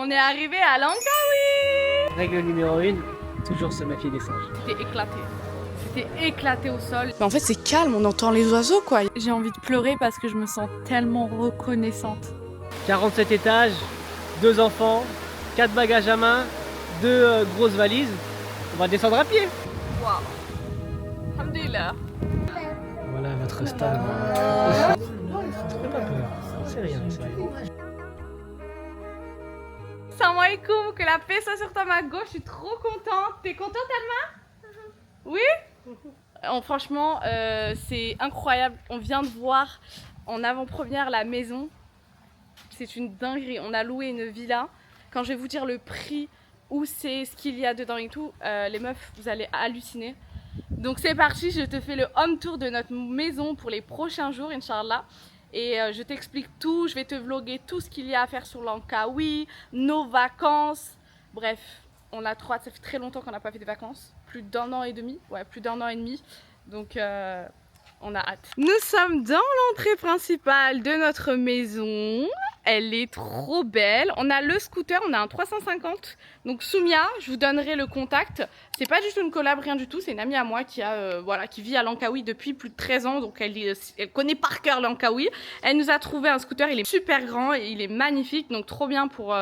On est arrivé à Langkawi. Règle numéro 1, toujours se méfier des singes. C'était éclaté. C'était éclaté au sol. Mais en fait c'est calme, on entend les oiseaux quoi. J'ai envie de pleurer parce que je me sens tellement reconnaissante. 47 étages, 2 enfants, 4 bagages à main, 2 grosses valises. On va descendre à pied. Waouh. Alhamdulillah. Voilà votre stade. Ne fais pas peur, c'est rien. Salam alaikum, que la paix soit sur toi ma gauche, je suis trop contente. T'es contente Alma? Oui. Franchement, c'est incroyable. On vient de voir en avant-première la maison. C'est une dinguerie. On a loué une villa. Quand je vais vous dire le prix, où c'est, ce qu'il y a dedans et tout, les meufs, vous allez halluciner. Donc c'est parti, je te fais le home tour de notre maison pour les prochains jours, Inch'Allah. Et je t'explique tout, je vais te vlogger tout ce qu'il y a à faire sur Langkawi, nos vacances. Bref, on a trop hâte, ça fait très longtemps qu'on n'a pas fait de vacances. Plus d'1 an et demi, ouais, plus d'1 an et demi. Donc on a hâte. Nous sommes dans l'entrée principale de notre maison. Elle est trop belle. On a le scooter, on a un 350. Donc Soumia, je vous donnerai le contact. C'est pas du tout une collab, rien du tout. C'est une amie à moi qui a, qui vit à Langkawi depuis plus de 13 ans. Donc elle connaît par cœur Langkawi. Elle nous a trouvé un scooter. Il est super grand et il est magnifique. Donc trop bien pour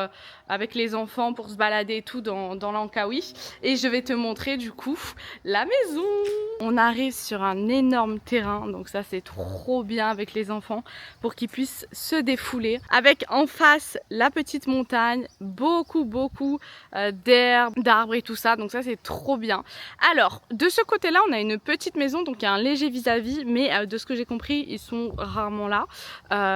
avec les enfants pour se balader et tout dans Langkawi. Et je vais te montrer du coup la maison. On arrive sur un énorme terrain. Donc ça c'est trop bien avec les enfants pour qu'ils puissent se défouler. Avec en face la petite montagne, beaucoup d'herbes, d'arbres et tout ça, donc ça c'est trop bien. Alors de ce côté là on a une petite maison, donc il y a un léger vis-à-vis, mais de ce que j'ai compris ils sont rarement là.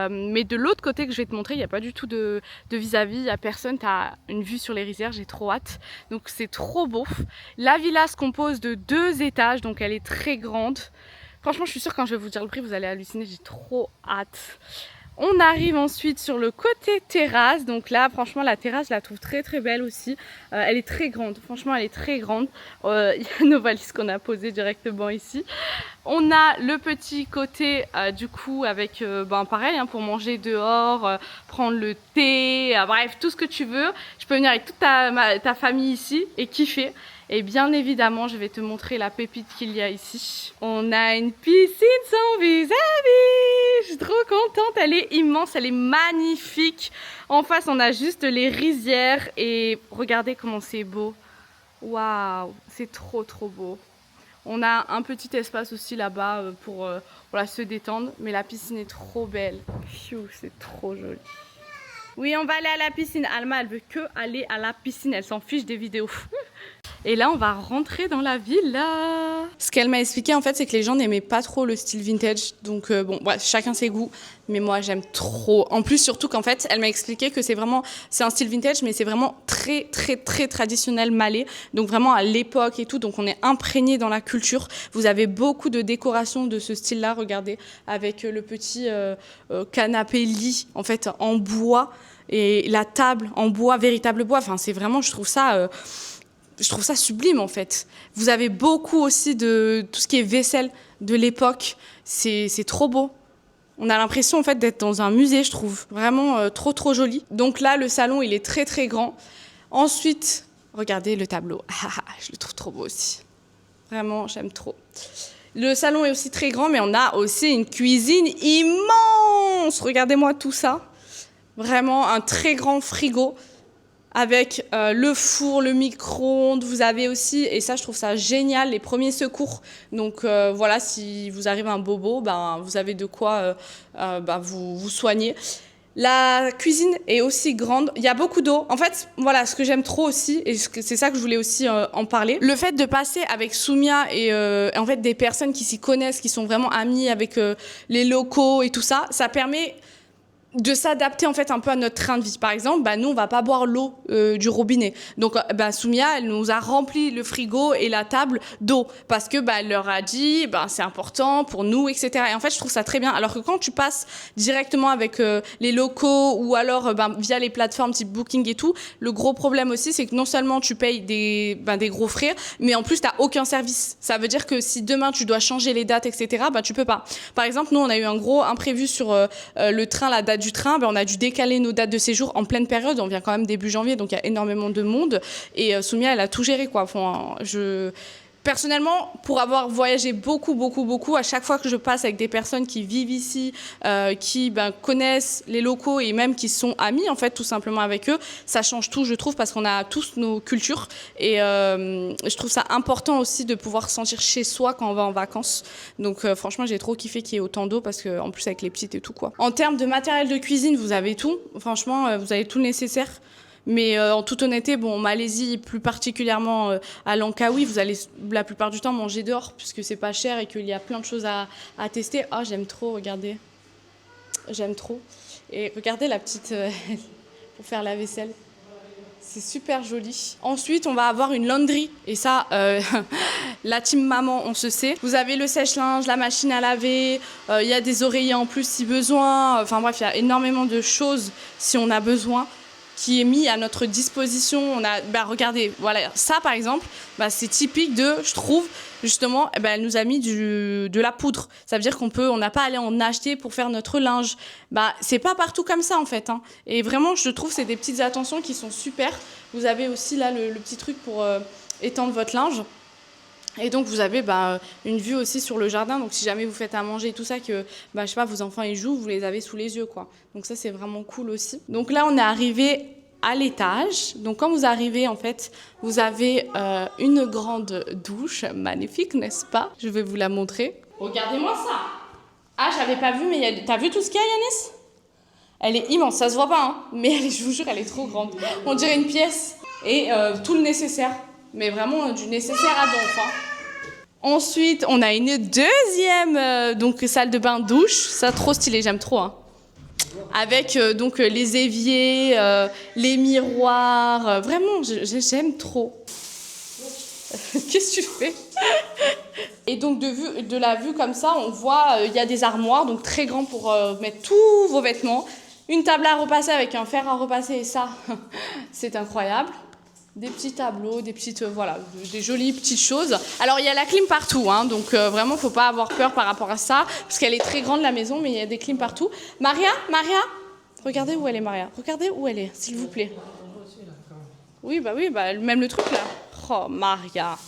Mais de l'autre côté que je vais te montrer, il n'y a pas du tout de vis-à-vis, il n'y a personne, tu as une vue sur les rizières, j'ai trop hâte, donc c'est trop beau. La villa se compose de 2 étages, donc elle est très grande. Franchement je suis sûre quand je vais vous dire le prix vous allez halluciner, j'ai trop hâte. On arrive ensuite sur le côté terrasse, donc là franchement la terrasse je la trouve très belle aussi, elle est très grande, franchement elle est très grande, il y a nos valises qu'on a posées directement ici. On a le petit côté du coup avec pareil pour manger dehors, prendre le thé, bref tout ce que tu veux, je peux venir avec toute ta famille ici et kiffer. Et bien évidemment, je vais te montrer la pépite qu'il y a ici. On a une piscine sans vis-à-vis. Je suis trop contente, elle est immense, elle est magnifique. En face, on a juste les rizières et regardez comment c'est beau. Waouh, c'est trop beau. On a un petit espace aussi là-bas pour se détendre, mais la piscine est trop belle. Pfiou, c'est trop joli. Oui, on va aller à la piscine. Alma, elle veut que aller à la piscine, elle s'en fiche des vidéos. Et là, on va rentrer dans la villa. Ce qu'elle m'a expliqué en fait, c'est que les gens n'aimaient pas trop le style vintage. Donc chacun ses goûts. Mais moi, j'aime trop. En plus, surtout qu'en fait, elle m'a expliqué que c'est un style vintage, mais c'est vraiment très traditionnel malais. Donc vraiment à l'époque et tout. Donc on est imprégné dans la culture. Vous avez beaucoup de décorations de ce style-là. Regardez, avec le petit canapé lit en fait en bois et la table en bois, véritable bois. Enfin, c'est vraiment, je trouve ça sublime en fait. Vous avez beaucoup aussi de tout ce qui est vaisselle de l'époque. C'est trop beau. On a l'impression en fait d'être dans un musée, je trouve. Vraiment trop joli. Donc là, le salon, il est très grand. Ensuite, regardez le tableau. Je le trouve trop beau aussi. Vraiment, j'aime trop. Le salon est aussi très grand, mais on a aussi une cuisine immense. Regardez-moi tout ça. Vraiment un très grand frigo. Avec le four, le micro-ondes, vous avez aussi, et ça je trouve ça génial, les premiers secours. Donc voilà, si vous arrive un bobo, vous avez de quoi vous soigner. La cuisine est aussi grande, il y a beaucoup d'eau. En fait, voilà, ce que j'aime trop aussi, et c'est ça que je voulais aussi en parler. Le fait de passer avec Soumia et en fait des personnes qui s'y connaissent, qui sont vraiment amies avec les locaux et tout ça, ça permet de s'adapter en fait un peu à notre train de vie. Par exemple, nous on va pas boire l'eau du robinet. Donc Soumia, elle nous a rempli le frigo et la table d'eau parce que elle leur a dit c'est important pour nous, etc. Et en fait, je trouve ça très bien. Alors que quand tu passes directement avec les locaux ou alors via les plateformes type Booking et tout, le gros problème aussi, c'est que non seulement tu payes des gros frais, mais en plus t'as aucun service. Ça veut dire que si demain tu dois changer les dates, etc. Tu peux pas. Par exemple, nous on a eu un gros imprévu sur le train, la date du train, on a dû décaler nos dates de séjour en pleine période. On vient quand même début janvier, donc il y a énormément de monde. Et Soumia, elle a tout géré, quoi. Enfin, personnellement, pour avoir voyagé beaucoup, à chaque fois que je passe avec des personnes qui vivent ici, qui connaissent les locaux et même qui sont amis, en fait, tout simplement avec eux, ça change tout, je trouve, parce qu'on a tous nos cultures. Et je trouve ça important aussi de pouvoir se sentir chez soi quand on va en vacances. Donc franchement, j'ai trop kiffé qu'il y ait autant d'eau, parce qu'en plus, avec les petites et tout, quoi. En termes de matériel de cuisine, vous avez tout. Franchement, vous avez tout le nécessaire. Mais en toute honnêteté, en Malaisie, plus particulièrement à Langkawi, vous allez la plupart du temps manger dehors puisque c'est pas cher et qu'il y a plein de choses à tester. Oh, j'aime trop, regardez. J'aime trop. Et regardez la petite pour faire la vaisselle. C'est super joli. Ensuite, on va avoir une laundry. Et ça, la team maman, on se sait. Vous avez le sèche-linge, la machine à laver. Il y a des oreillers en plus si besoin. Enfin bref, il y a énormément de choses si on a besoin, qui est mis à notre disposition. On a, regardez, voilà, ça par exemple, c'est typique de, je trouve, justement, elle nous a mis de la poudre. Ça veut dire on n'a pas à aller en acheter pour faire notre linge. C'est pas partout comme ça en fait, hein. Et vraiment, je trouve, c'est des petites attentions qui sont super. Vous avez aussi là le petit truc pour étendre votre linge. Et donc vous avez une vue aussi sur le jardin, donc si jamais vous faites à manger et tout ça, que je sais pas, vos enfants ils jouent, vous les avez sous les yeux, quoi. Donc ça c'est vraiment cool aussi. Donc là on est arrivé à l'étage. Donc quand vous arrivez, en fait, vous avez une grande douche magnifique, n'est-ce pas? Je vais vous la montrer. Regardez-moi ça. Ah, j'avais pas vu, mais t'as vu tout ce qu'il y a, Yanis? Elle est immense, ça se voit pas, hein, mais je vous jure, elle est trop grande. On dirait une pièce. Et tout le nécessaire. Mais vraiment du nécessaire à donf, hein. Ensuite, on a une deuxième salle de bain douche. Ça, trop stylé, j'aime trop, hein. Avec les éviers, les miroirs. Vraiment, j'aime trop. Qu'est-ce que tu fais? Et donc de la vue comme ça, on voit il y a des armoires, donc très grands pour mettre tous vos vêtements. Une table à repasser avec un fer à repasser, et ça, c'est incroyable. Des petits tableaux, des petites, des jolies petites choses. Alors, il y a la clim partout, hein, donc vraiment, faut pas avoir peur par rapport à ça, parce qu'elle est très grande, la maison, mais il y a des clims partout. Maria, regardez où elle est, Maria. Regardez où elle est, s'il vous plaît. Oui, même le truc, là. Oh, Maria.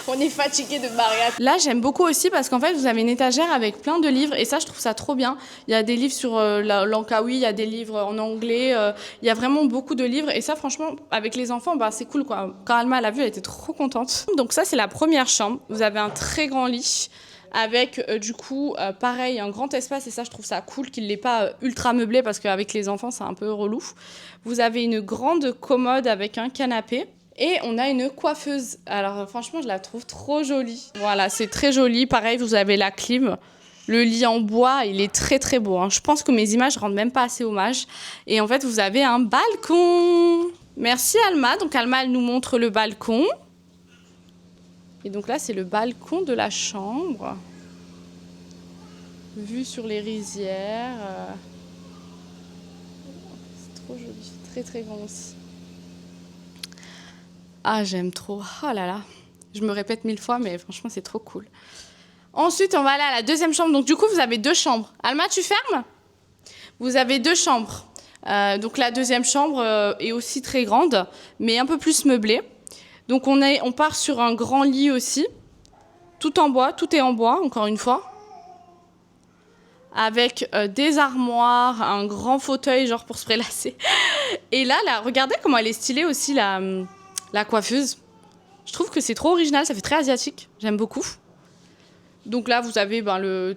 On est fatigué de Maria. Là, j'aime beaucoup aussi parce qu'en fait, vous avez une étagère avec plein de livres et ça, je trouve ça trop bien. Il y a des livres sur Langkawi, il y a des livres en anglais, il y a vraiment beaucoup de livres et ça, franchement, avec les enfants, c'est cool, quoi. Quand Alma l'a vu, elle était trop contente. Donc ça, c'est la première chambre. Vous avez un très grand lit avec pareil, un grand espace et ça, je trouve ça cool qu'il l'ait pas ultra meublé parce qu'avec les enfants, c'est un peu relou. Vous avez une grande commode avec un canapé. Et on a une coiffeuse. Alors franchement, je la trouve trop jolie. Voilà, c'est très joli. Pareil, vous avez la clim. Le lit en bois, il est très très beau, hein. Je pense que mes images rendent même pas assez hommage. Et en fait, vous avez un balcon. Merci Alma. Donc Alma, elle nous montre le balcon. Et donc là, c'est le balcon de la chambre. Vue sur les rizières. C'est trop joli. Très très grand aussi. Ah, j'aime trop. Oh là là. Je me répète 1000 fois, mais franchement, c'est trop cool. Ensuite, on va aller à la deuxième chambre. Donc, du coup, vous avez 2 chambres. Alma, tu fermes? Vous avez 2 chambres. Donc, la deuxième chambre est aussi très grande, mais un peu plus meublée. Donc, on part sur un grand lit aussi. Tout en bois. Tout est en bois, encore une fois. Avec des armoires, un grand fauteuil, genre pour se prélasser. Et là, regardez comment elle est stylée aussi, la coiffeuse. Je trouve que c'est trop original, ça fait très asiatique, j'aime beaucoup. Donc là, vous avez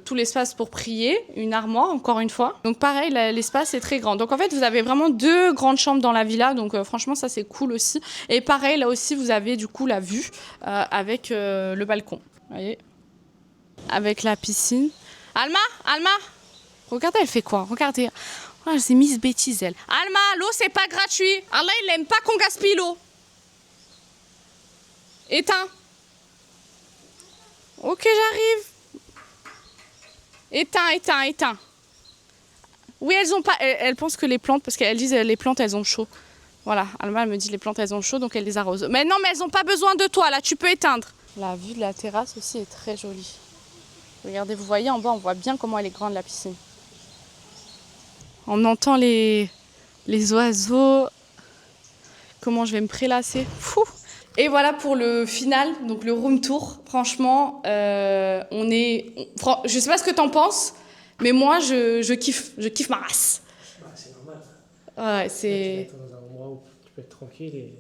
tout l'espace pour prier, une armoire, encore une fois. Donc pareil, l'espace est très grand. Donc en fait, vous avez vraiment 2 grandes chambres dans la villa, donc franchement, ça c'est cool aussi. Et pareil, là aussi, vous avez du coup la vue avec le balcon. Vous voyez, avec la piscine. Alma, regardez, elle fait quoi? Regardez. Oh, c'est Miss Bêtise, elle. Alma, l'eau, c'est pas gratuit. Allah, il aime pas qu'on gaspille l'eau. Éteins. Ok, j'arrive. Éteins. Oui, elles pensent que les plantes, parce qu'elles disent les plantes, elles ont chaud. Voilà, Alma, elle me dit les plantes, elles ont chaud, donc elle les arrose. Mais non, mais elles n'ont pas besoin de toi, là, tu peux éteindre. La vue de la terrasse aussi est très jolie. Regardez, vous voyez en bas, on voit bien comment elle est grande la piscine. On entend les oiseaux. Comment je vais me prélasser. Fou. Et voilà pour le final, donc le room tour. Franchement, je sais pas ce que t'en penses, mais moi je kiffe ma race. Bah, c'est normal. Ouais, c'est... Tu vas être dans un endroit où tu peux être tranquille et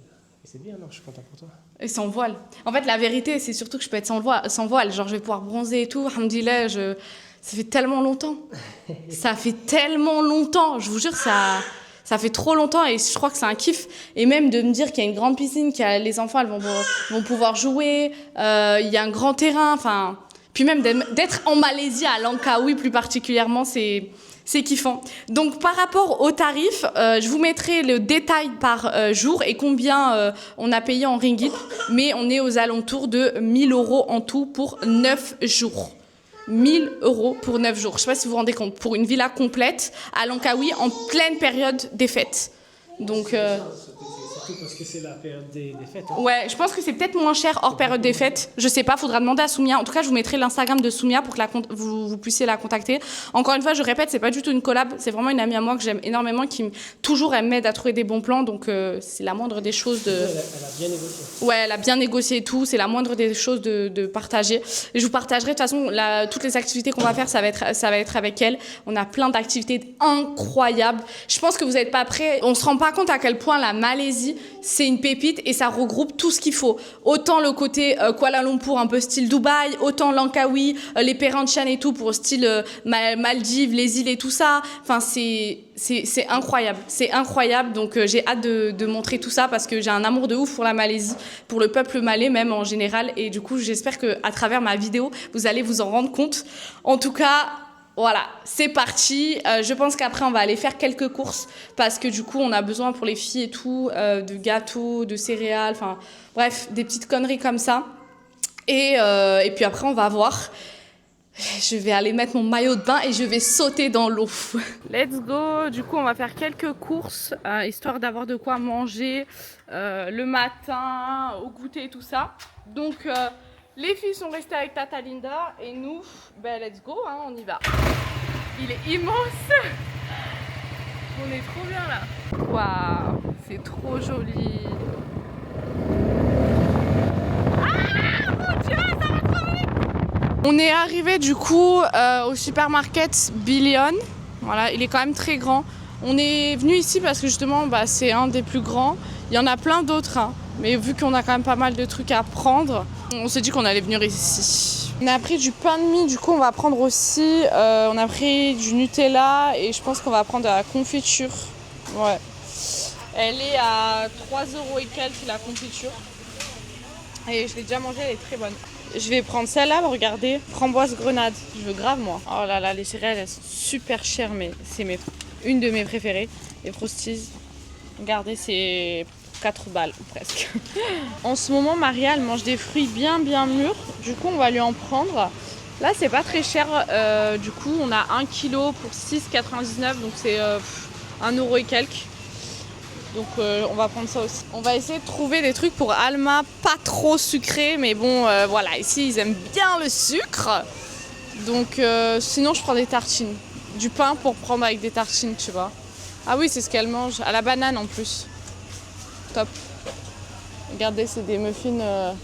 c'est bien, non? Je suis content pour toi. Et sans voile. En fait, la vérité, c'est surtout que je peux être sans voile. Genre, je vais pouvoir bronzer et tout. Alhamdoulilah, ça fait tellement longtemps. Ça fait tellement longtemps. Je vous jure, ça fait trop longtemps et je crois que c'est un kiff. Et même de me dire qu'il y a une grande piscine, les enfants elles vont pouvoir jouer, il y a un grand terrain. Enfin, puis même d'être en Malaisie, à Langkawi plus particulièrement, c'est kiffant. Donc par rapport aux tarifs, je vous mettrai le détail par jour et combien on a payé en ringgit. Mais on est aux alentours de 1 000 € en tout pour 9 jours. 1 000 € pour 9 jours. Je ne sais pas si vous vous rendez compte, pour une villa complète à Langkawi en pleine période des fêtes. Donc, surtout parce que c'est la période des fêtes. Hein. Ouais, je pense que c'est peut-être moins cher hors période des fêtes. Je sais pas, faudra demander à Soumia. En tout cas, je vous mettrai l'Instagram de Soumia pour que vous puissiez la contacter. Encore une fois, je répète, c'est pas du tout une collab. C'est vraiment une amie à moi que j'aime énormément, toujours elle m'aide à trouver des bons plans. Donc, c'est la moindre des choses de... Elle a bien négocié. Ouais, elle a bien négocié et tout. C'est la moindre des choses de partager. Et je vous partagerai de toute façon toutes les activités qu'on va faire. Ça va être avec elle. On a plein d'activités incroyables. Je pense que vous n'êtes pas prêts. On se rend pas compte à quel point la Malaisie, c'est une pépite et ça regroupe tout ce qu'il faut. Autant le côté Kuala Lumpur, un peu style Dubaï, autant Langkawi, les Perhentian et tout pour style Maldives, les îles et tout ça. Enfin, c'est incroyable. C'est incroyable. Donc, j'ai hâte de montrer tout ça parce que j'ai un amour de ouf pour la Malaisie, pour le peuple malais même en général. Et du coup, j'espère qu'à travers ma vidéo, vous allez vous en rendre compte. En tout cas... Voilà, c'est parti. Je pense qu'après, on va aller faire quelques courses parce que du coup, on a besoin pour les filles et tout, de gâteaux, de céréales, enfin bref, des petites conneries comme ça. Et puis après, on va voir. Je vais aller mettre mon maillot de bain et je vais sauter dans l'eau. Let's go. Du coup, on va faire quelques courses, histoire d'avoir de quoi manger le matin, au goûter et tout ça. Donc... les filles sont restées avec Tata Linda et nous, ben let's go, hein, on y va. Il est immense. On est trop bien là. Waouh, c'est trop joli. Ah mon Dieu, ça va trop vite. On est arrivé du coup au supermarket Billion. Voilà, il est quand même très grand. On est venu ici parce que justement, c'est un des plus grands. Il y en a plein d'autres, hein. Mais vu qu'on a quand même pas mal de trucs à prendre, on s'est dit qu'on allait venir ici. On a pris du pain de mie, du coup on va prendre aussi, on a pris du Nutella et je pense qu'on va prendre de la confiture. Ouais. Elle est à 3 € et quelques la confiture. Et je l'ai déjà mangée, elle est très bonne. Je vais prendre celle-là, regardez, framboise grenade. Je veux grave moi. Oh là là, les céréales elles sont super chères mais c'est une de mes préférées. Les Frosties, regardez, c'est 4 balles presque. En ce moment, Maria elle mange des fruits bien mûrs. Du coup, on va lui en prendre. Là, c'est pas très cher. Du coup, on a 1 kg pour 6,99. Donc, c'est 1 € et quelques. Donc, on va prendre ça aussi. On va essayer de trouver des trucs pour Alma pas trop sucrés. Mais bon, voilà. Ici, ils aiment bien le sucre. Donc, sinon, je prends des tartines. Du pain pour prendre avec des tartines, tu vois. Ah oui, c'est ce qu'elle mange. À la banane en plus. Top. Regardez, c'est des muffins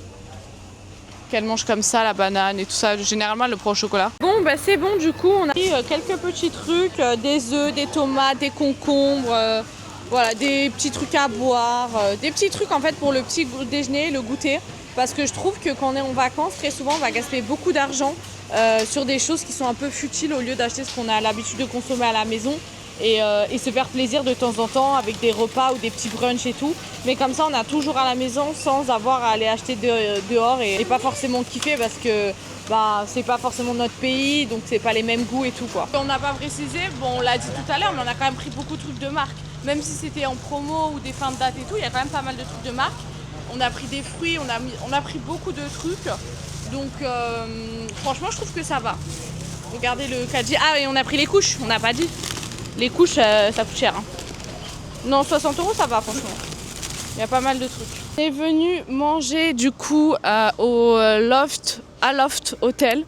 qu'elle mange comme ça, la banane et tout ça. Généralement, elle le prend au chocolat. Bon, c'est bon, du coup, on a pris quelques petits trucs, des œufs, des tomates, des concombres, voilà, des petits trucs à boire, des petits trucs en fait pour le petit déjeuner, le goûter. Parce que je trouve que quand on est en vacances, très souvent, on va gaspiller beaucoup d'argent sur des choses qui sont un peu futiles au lieu d'acheter ce qu'on a l'habitude de consommer à la maison. Et se faire plaisir de temps en temps avec des repas ou des petits brunchs et tout. Mais comme ça, on a toujours à la maison sans avoir à aller acheter dehors et pas forcément kiffer parce que c'est pas forcément notre pays, donc c'est pas les mêmes goûts et tout quoi. On n'a pas précisé, bon on l'a dit tout à l'heure, mais on a quand même pris beaucoup de trucs de marque. Même si c'était en promo ou des fins de date et tout, il y a quand même pas mal de trucs de marque. On a pris des fruits, on a pris beaucoup de trucs. Donc franchement, je trouve que ça va. Regardez le caddie. Ah, et on a pris les couches, on n'a pas dit. Les couches, ça coûte cher. Hein. Non, 60 € ça va franchement. Il y a pas mal de trucs. On est venu manger du coup au Loft Hotel.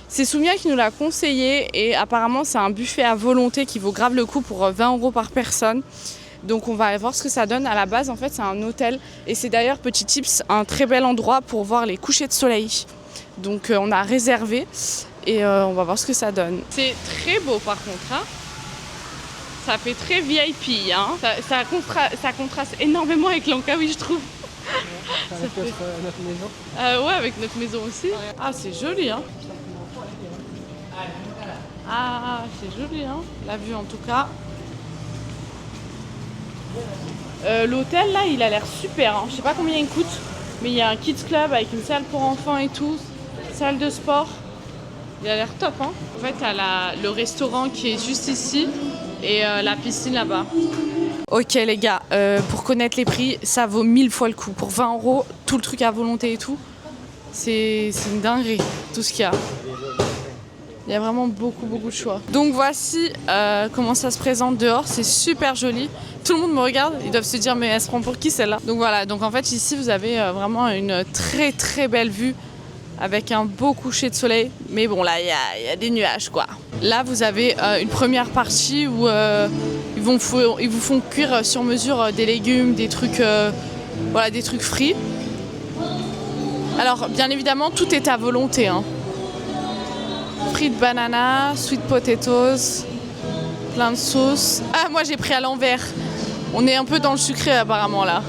C'est Soumia qui nous l'a conseillé et apparemment c'est un buffet à volonté qui vaut grave le coup pour 20 € par personne. Donc on va aller voir ce que ça donne. À la base en fait c'est un hôtel et c'est d'ailleurs, petit tips, un très bel endroit pour voir les couchers de soleil. Donc on a réservé et on va voir ce que ça donne. C'est très beau par contre, hein. Ça fait très VIP, hein. Ça contraste énormément avec Langkawi, je trouve. Avec notre maison. Ouais, avec notre maison aussi. Ah, c'est joli, hein. Ah, c'est joli, hein. La vue en tout cas. L'hôtel là, il a l'air super, hein. Je sais pas combien il coûte, mais il y a un kids club avec une salle pour enfants et tout, salle de sport. Il a l'air top, hein. En fait, t'as le restaurant qui est juste ici et la piscine là-bas. Ok les gars, pour connaître les prix, ça vaut 1000 fois le coup. Pour 20 €, tout le truc à volonté et tout, c'est une dinguerie, tout ce qu'il y a. Il y a vraiment beaucoup de choix. Donc voici comment ça se présente dehors, c'est super joli. Tout le monde me regarde, ils doivent se dire mais elle se prend pour qui celle-là? Donc voilà, donc en fait ici vous avez vraiment une très belle vue avec un beau coucher de soleil. Mais bon là il y a des nuages quoi. Là vous avez une première partie où ils vous font cuire sur mesure des légumes, des trucs, voilà, des trucs frits. Alors bien évidemment tout est à volonté, hein. Frites banana, sweet potatoes, plein de sauces. Ah moi j'ai pris à l'envers. On est un peu dans le sucré apparemment là.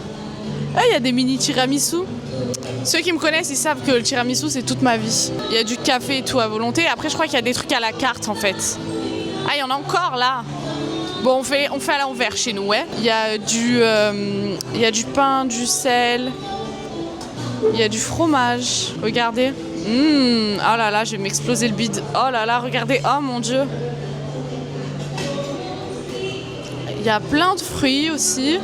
Ah il y a des mini tiramisu. Ceux qui me connaissent ils savent que le tiramisu c'est toute ma vie. Il y a du café et tout à volonté. Après je crois qu'il y a des trucs à la carte en fait. Ah il y en a encore là. Bon on fait à l'envers chez nous, ouais. Il y a du pain, du sel. Il y a du fromage. Regardez. Oh là là, je vais m'exploser le bide. Oh là là, regardez. Oh mon dieu. Il y a plein de fruits aussi.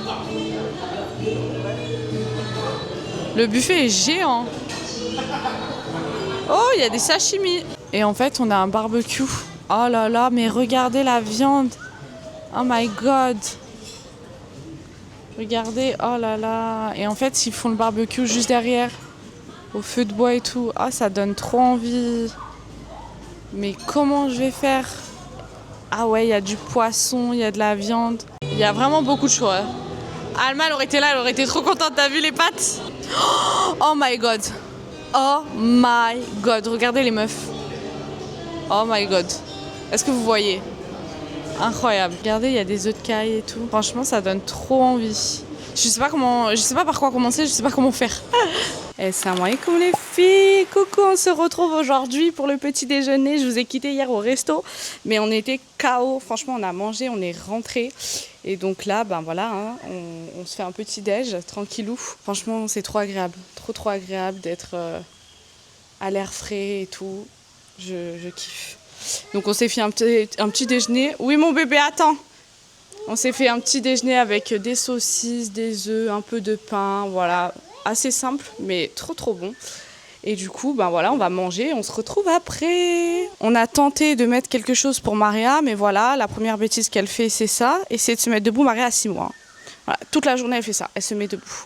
Le buffet est géant. Oh, il y a des sashimi. Et en fait, on a un barbecue. Oh là là, mais regardez la viande. Oh my god. Regardez, oh là là. Et en fait, ils font le barbecue juste derrière. Au feu de bois et tout. Ah, ça donne trop envie. Mais comment je vais faire? Ah ouais, il y a du poisson, il y a de la viande. Il y a vraiment beaucoup de choix. Alma, elle aurait été là, elle aurait été trop contente. T'as vu les pâtes? Oh my god. Oh my god. Regardez les meufs. Oh my god. Est-ce que vous voyez? Incroyable. Regardez, il y a des œufs de caille et tout. Franchement, ça donne trop envie. Je sais pas par quoi commencer, je sais pas comment faire. Salam alaikum les filles, coucou, on se retrouve aujourd'hui pour le petit déjeuner. Je vous ai quitté hier au resto, mais on était KO. Franchement, on a mangé, on est rentré. Et donc là, ben voilà, hein, on se fait un petit déj, tranquillou. Franchement, c'est trop agréable, trop agréable d'être à l'air frais et tout. Je kiffe. Donc on s'est fait un petit déjeuner. Oui mon bébé, attends. On s'est fait un petit déjeuner avec des saucisses, des œufs, un peu de pain, voilà. Assez simple, mais trop bon. Et du coup, ben voilà, on va manger, on se retrouve après. On a tenté de mettre quelque chose pour Maria, mais voilà, la première bêtise qu'elle fait, c'est ça. Essayer de se mettre debout, Maria a 6 mois. Voilà, toute la journée, elle fait ça, elle se met debout.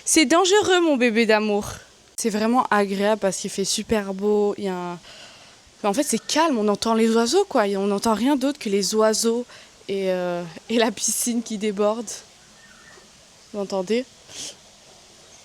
C'est dangereux, mon bébé d'amour. C'est vraiment agréable parce qu'il fait super beau. En fait, c'est calme, on entend les oiseaux, quoi. On n'entend rien d'autre que les oiseaux et la piscine qui déborde. Vous entendez?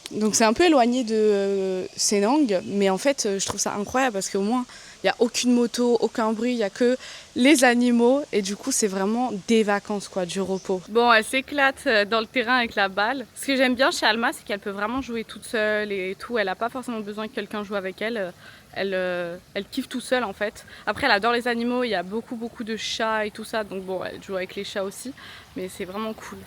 Donc c'est un peu éloigné de Senang, mais en fait je trouve ça incroyable parce qu'au moins il n'y a aucune moto, aucun bruit, il n'y a que les animaux et du coup c'est vraiment des vacances quoi, du repos. Bon, elle s'éclate dans le terrain avec la balle. Ce que j'aime bien chez Alma, c'est qu'elle peut vraiment jouer toute seule et tout, elle n'a pas forcément besoin que quelqu'un joue avec elle. Elle kiffe tout seule en fait. Après elle adore les animaux, il y a beaucoup de chats et tout ça, donc bon elle joue avec les chats aussi, mais c'est vraiment cool.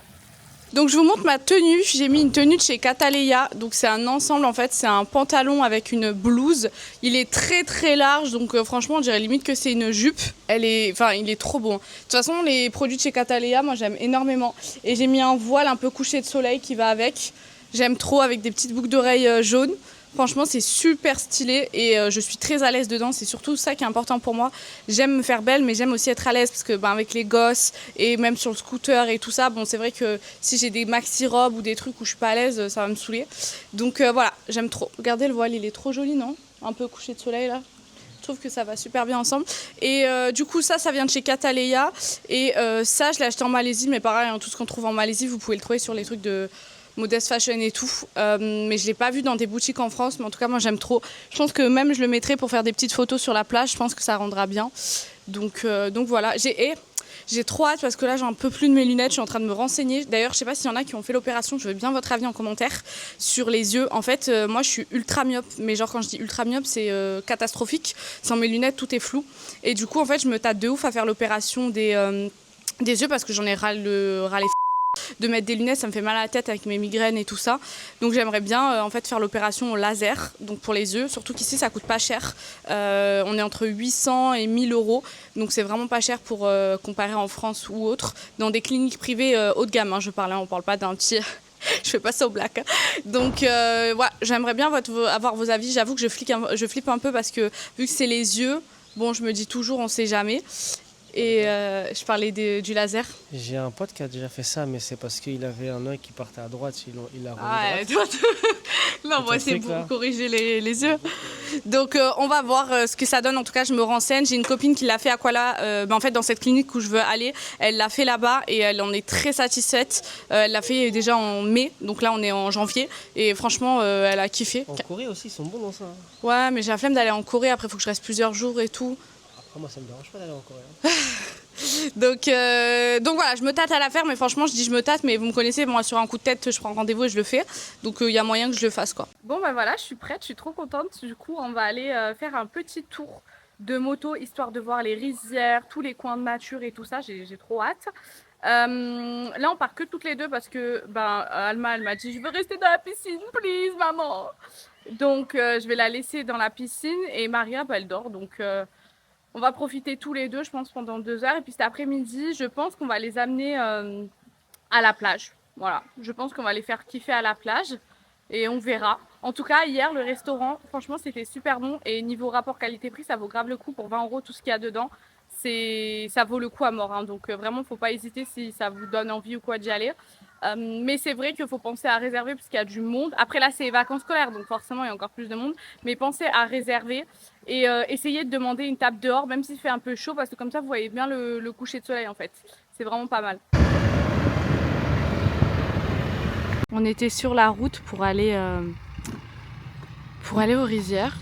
Donc je vous montre ma tenue, j'ai mis une tenue de chez Cataleya, donc c'est un ensemble en fait, c'est un pantalon avec une blouse, il est très large, donc franchement on dirait limite que c'est une jupe, il est trop bon. De toute façon les produits de chez Cataleya, moi j'aime énormément, et j'ai mis un voile un peu couché de soleil qui va avec, j'aime trop avec des petites boucles d'oreilles jaunes, Franchement, c'est super stylé et je suis très à l'aise dedans. C'est surtout ça qui est important pour moi. J'aime me faire belle, mais j'aime aussi être à l'aise parce que avec les gosses et même sur le scooter et tout ça, bon, c'est vrai que si j'ai des maxi robes ou des trucs où je suis pas à l'aise, ça va me saouler. Donc voilà, j'aime trop. Regardez le voile, il est trop joli, non? Un peu couché de soleil là. Je trouve que ça va super bien ensemble. Et du coup, ça vient de chez Cataleya. Et ça, je l'ai acheté en Malaisie, mais pareil, hein, tout ce qu'on trouve en Malaisie, vous pouvez le trouver sur les trucs de Modest Fashion et tout, mais je l'ai pas vu dans des boutiques en France, mais en tout cas moi j'aime trop. Je pense que même je le mettrai pour faire des petites photos sur la plage, je pense que ça rendra bien. Donc voilà, j'ai trop hâte parce que là j'en peux plus de mes lunettes, je suis en train de me renseigner. D'ailleurs je sais pas s'il y en a qui ont fait l'opération, je veux bien votre avis en commentaire sur les yeux. En fait moi je suis ultra myope, mais genre quand je dis ultra myope c'est catastrophique. Sans mes lunettes tout est flou. Et du coup en fait je me tâte de ouf à faire l'opération des yeux parce que j'en ai ras les de mettre des lunettes, ça me fait mal à la tête avec mes migraines et tout ça. Donc j'aimerais bien en fait faire l'opération au laser, donc pour les yeux, surtout qu'ici ça coûte pas cher. On est entre 800 et 1000 €, donc c'est vraiment pas cher pour comparer en France ou autre. Dans des cliniques privées haut de gamme, hein, je parle, on parle pas d'un petit... je fais pas ça au black. Hein. Donc voilà, j'aimerais bien avoir vos avis. J'avoue que je flippe un peu parce que vu que c'est les yeux, bon je me dis toujours on sait jamais. Et je parlais du laser. J'ai un pote qui a déjà fait ça, mais c'est parce qu'il avait un œil qui partait à droite, il l'a remis Ah, droite. non, moi c'est pour corriger les yeux. Donc on va voir ce que ça donne. En tout cas, je me renseigne. J'ai une copine qui l'a fait à Kuala. En fait, dans cette clinique où je veux aller, elle l'a fait là-bas et elle en est très satisfaite. Elle l'a fait déjà en mai, donc là on est en janvier. Et franchement, elle a kiffé. En Corée aussi, ils sont bons dans ça. Hein. Ouais, mais j'ai la flemme d'aller en Corée. Après, il faut que je reste plusieurs jours et tout. Moi ça me dérange pas d'aller en Corée. Hein. donc voilà, je me tâte à la faire, mais franchement je dis je me tâte, mais vous me connaissez, moi sur un coup de tête je prends rendez-vous et je le fais, donc il y a moyen que je le fasse quoi. Bon bah voilà, je suis prête, je suis trop contente, du coup on va aller faire un petit tour de moto histoire de voir les rizières, tous les coins de nature et tout ça, j'ai trop hâte. Là on part que toutes les deux parce que Alma elle m'a dit je veux rester dans la piscine please maman, donc je vais la laisser dans la piscine et Maria elle dort, donc on va profiter tous les deux, je pense, pendant 2 heures. Et puis cet après-midi, je pense qu'on va les amener à la plage. Voilà, je pense qu'on va les faire kiffer à la plage. Et on verra. En tout cas, hier, le restaurant, franchement, c'était super bon. Et niveau rapport qualité-prix, ça vaut grave le coup. Pour 20 € tout ce qu'il y a dedans, ça vaut le coup à mort. Hein. Donc vraiment, il ne faut pas hésiter si ça vous donne envie ou quoi d'y aller. Mais c'est vrai qu'il faut penser à réserver parce qu'il y a du monde. Après là, c'est les vacances scolaires, donc forcément, il y a encore plus de monde. Mais pensez à réserver et essayez de demander une table dehors, même s'il fait un peu chaud, parce que comme ça, vous voyez bien le coucher de soleil en fait. C'est vraiment pas mal. On était sur la route pour aller aux rizières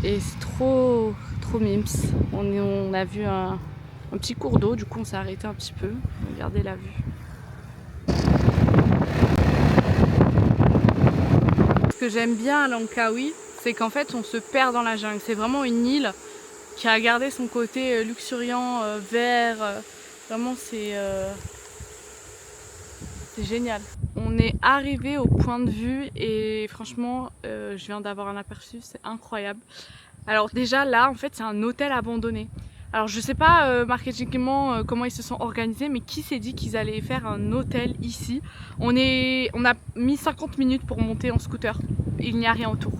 et c'est trop mims. On a vu un petit cours d'eau, du coup on s'est arrêté un petit peu. Regardez la vue. Ce que j'aime bien à Langkawi, c'est qu'en fait on se perd dans la jungle. C'est vraiment une île qui a gardé son côté luxuriant, vert. Vraiment c'est génial. On est arrivé au point de vue et franchement je viens d'avoir un aperçu, c'est incroyable. Alors déjà là en fait c'est un hôtel abandonné. Alors je sais pas marketingement comment ils se sont organisés, mais qui s'est dit qu'ils allaient faire un hôtel ici? On a mis 50 minutes pour monter en scooter, il n'y a rien autour.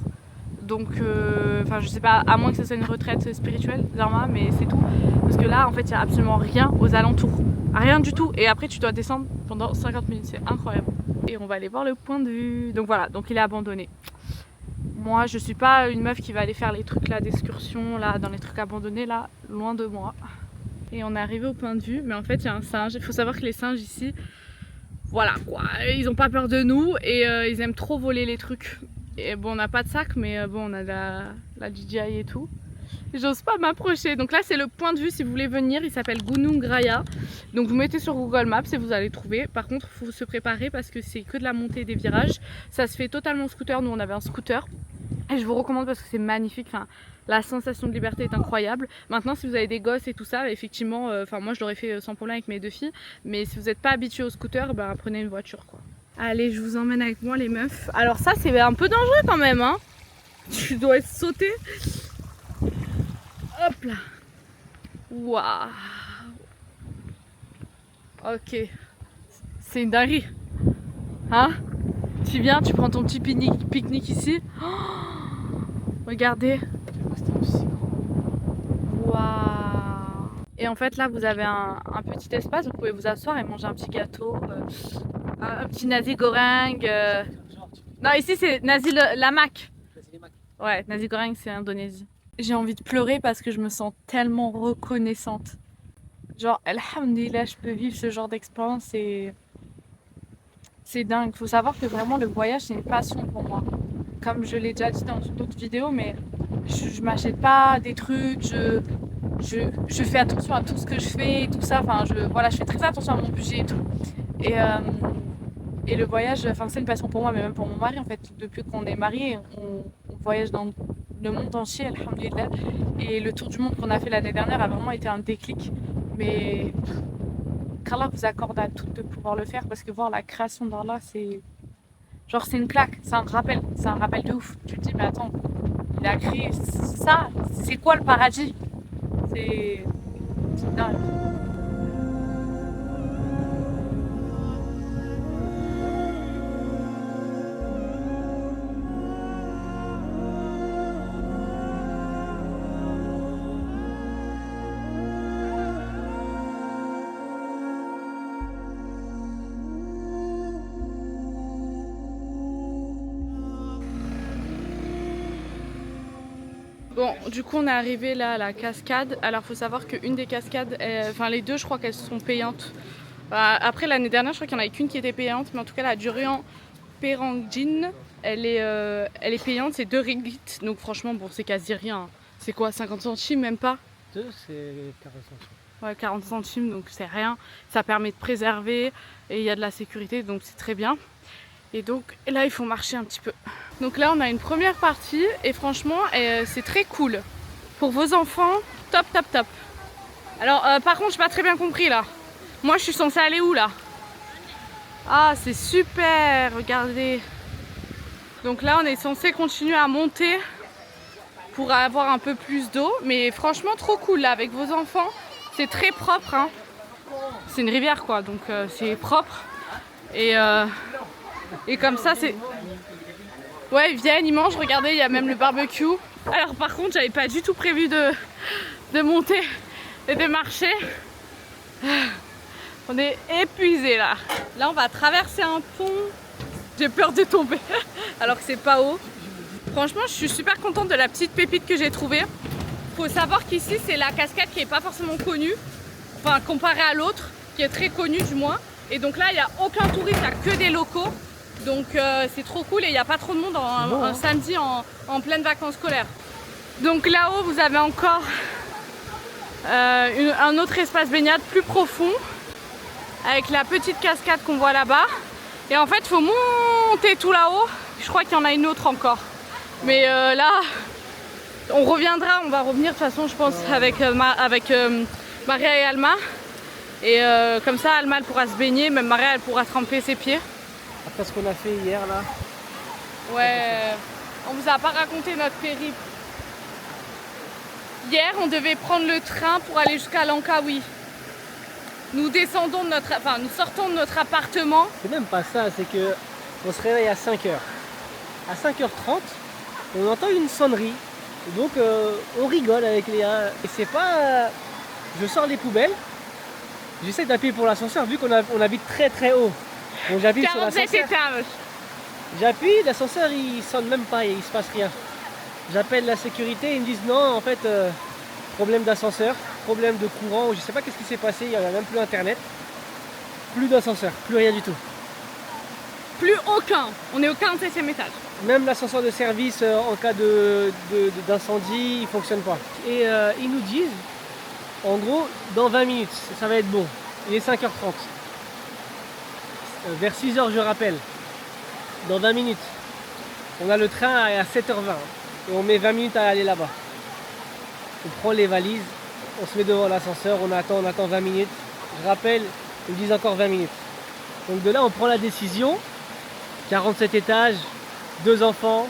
Donc je sais pas, à moins que ce soit une retraite spirituelle, Dharma, mais c'est tout. Parce que là en fait il n'y a absolument rien aux alentours, rien du tout. Et après tu dois descendre pendant 50 minutes, c'est incroyable. Et on va aller voir le point de vue. Donc voilà, donc il est abandonné. Moi, je suis pas une meuf qui va aller faire les trucs là d'excursion, là, dans les trucs abandonnés, là, loin de moi. Et on est arrivé au point de vue, mais en fait, il y a un singe. Il faut savoir que les singes ici, voilà quoi, ils ont pas peur de nous et ils aiment trop voler les trucs. Et bon, on n'a pas de sac, mais bon, on a la DJI et tout. J'ose pas m'approcher. Donc là, c'est le point de vue si vous voulez venir. Il s'appelle Gunung Raya. Donc vous mettez sur Google Maps et vous allez trouver. Par contre, il faut se préparer parce que c'est que de la montée et des virages. Ça se fait totalement scooter. Nous, on avait un scooter. Et je vous recommande parce que c'est magnifique. Enfin, la sensation de liberté est incroyable. Maintenant, si vous avez des gosses et tout ça, effectivement, moi, je l'aurais fait sans problème avec mes 2 filles. Mais si vous n'êtes pas habitué au scooter, prenez une voiture, quoi. Allez, je vous emmène avec moi, les meufs. Alors ça, c'est un peu dangereux quand même, hein. Tu dois sauter. Hop là. Waouh. Ok. C'est une dinguerie. Hein? Tu viens, tu prends ton petit pique-nique ici. Oh, Regardez. Waouh. Et en fait là vous avez un petit espace, vous pouvez vous asseoir et manger un petit gâteau, un petit nasi goreng. Non ici c'est nasi lemak. Ouais, nasi goreng c'est Indonésie. J'ai envie de pleurer parce que je me sens tellement reconnaissante. Genre, alhamdoulilah, je peux vivre ce genre d'expérience et c'est dingue. Faut savoir que vraiment le voyage c'est une passion pour moi. Comme je l'ai déjà dit dans une autre vidéo, mais je m'achète pas des trucs, je fais attention à tout ce que je fais et tout ça. Enfin, voilà, je fais très attention à mon budget et tout. Et le voyage, enfin, c'est une passion pour moi, mais même pour mon mari en fait. Depuis qu'on est mariés, on voyage dans le monde entier, alhamdoulilah. Et le tour du monde qu'on a fait l'année dernière a vraiment été un déclic. Mais qu'Allah vous accorde à toutes de pouvoir le faire parce que voir la création d'Allah, c'est genre c'est une claque, c'est un rappel de ouf. Tu te dis mais attends, il a créé ça, c'est quoi le paradis? C'est dingue. Bon, du coup on est arrivé là à la cascade. Alors faut savoir qu'une des cascades, enfin les deux je crois qu'elles sont payantes. Après l'année dernière je crois qu'il n'y en avait qu'une qui était payante, mais en tout cas la Durian Perangjin, elle est payante, c'est 2 ringgit. Donc franchement bon c'est quasi rien. C'est quoi, 50 centimes même pas? 2 c'est 40 centimes. Ouais, 40 centimes donc c'est rien. Ça permet de préserver et il y a de la sécurité donc c'est très bien. Et donc là il faut marcher un petit peu. Donc là on a une première partie et franchement c'est très cool. Pour vos enfants, top top top. Alors par contre j'ai pas très bien compris là. Moi je suis censée aller où là? Ah c'est super, regardez. Donc là on est censé continuer à monter pour avoir un peu plus d'eau. Mais franchement trop cool là avec vos enfants. C'est très propre hein. C'est une rivière quoi donc c'est propre. Et comme ça c'est... Ouais ils viennent, ils mangent, regardez il y a même le barbecue. Alors par contre j'avais pas du tout prévu de monter et de marcher. On est épuisé là. Là on va traverser un pont. J'ai peur de tomber alors que c'est pas haut. Franchement je suis super contente de la petite pépite que j'ai trouvée. Faut savoir qu'ici c'est la cascade qui est pas forcément connue. Enfin comparée à l'autre qui est très connue du moins. Et donc là il n'y a aucun touriste, il n'y a que des locaux. Donc c'est trop cool et il n'y a pas trop de monde un samedi en pleine vacances scolaires. Donc là-haut vous avez encore un autre espace baignade plus profond avec la petite cascade qu'on voit là-bas. Et en fait il faut monter tout là-haut. Je crois qu'il y en a une autre encore. Mais là on reviendra, on va revenir de toute façon je pense avec Maria et Alma. Et comme ça Alma elle pourra se baigner, même Maria elle pourra tremper ses pieds. Après ce qu'on a fait hier là. Ouais, on vous a pas raconté notre périple. Hier on devait prendre le train pour aller jusqu'à Langkawi. Nous sortons de notre appartement. C'est même pas ça, c'est que on se réveille à 5h. À 5h30, on entend une sonnerie. Et donc on rigole avec Léa. Et c'est pas... je sors les poubelles. J'essaie d'appuyer pour l'ascenseur vu qu'on habite très très haut. Donc j'appuie sur l'ascenseur. 47 étages. J'appuie, l'ascenseur il sonne même pas, il se passe rien. J'appelle la sécurité, ils me disent non en fait problème d'ascenseur, problème de courant, je sais pas qu'est-ce qui s'est passé, il n'y avait même plus internet. Plus d'ascenseur, plus rien du tout. Plus aucun, on est au 47e étage. Même l'ascenseur de service en cas d'incendie, il fonctionne pas. Et ils nous disent, en gros, dans 20 minutes, ça va être bon. Il est 5h30. Vers 6h, je rappelle. Dans 20 minutes. On a le train à 7h20. Et on met 20 minutes à aller là-bas. On prend les valises, on se met devant l'ascenseur, on attend 20 minutes. Je rappelle, ils me disent encore 20 minutes. Donc de là, on prend la décision. 47 étages, 2 enfants,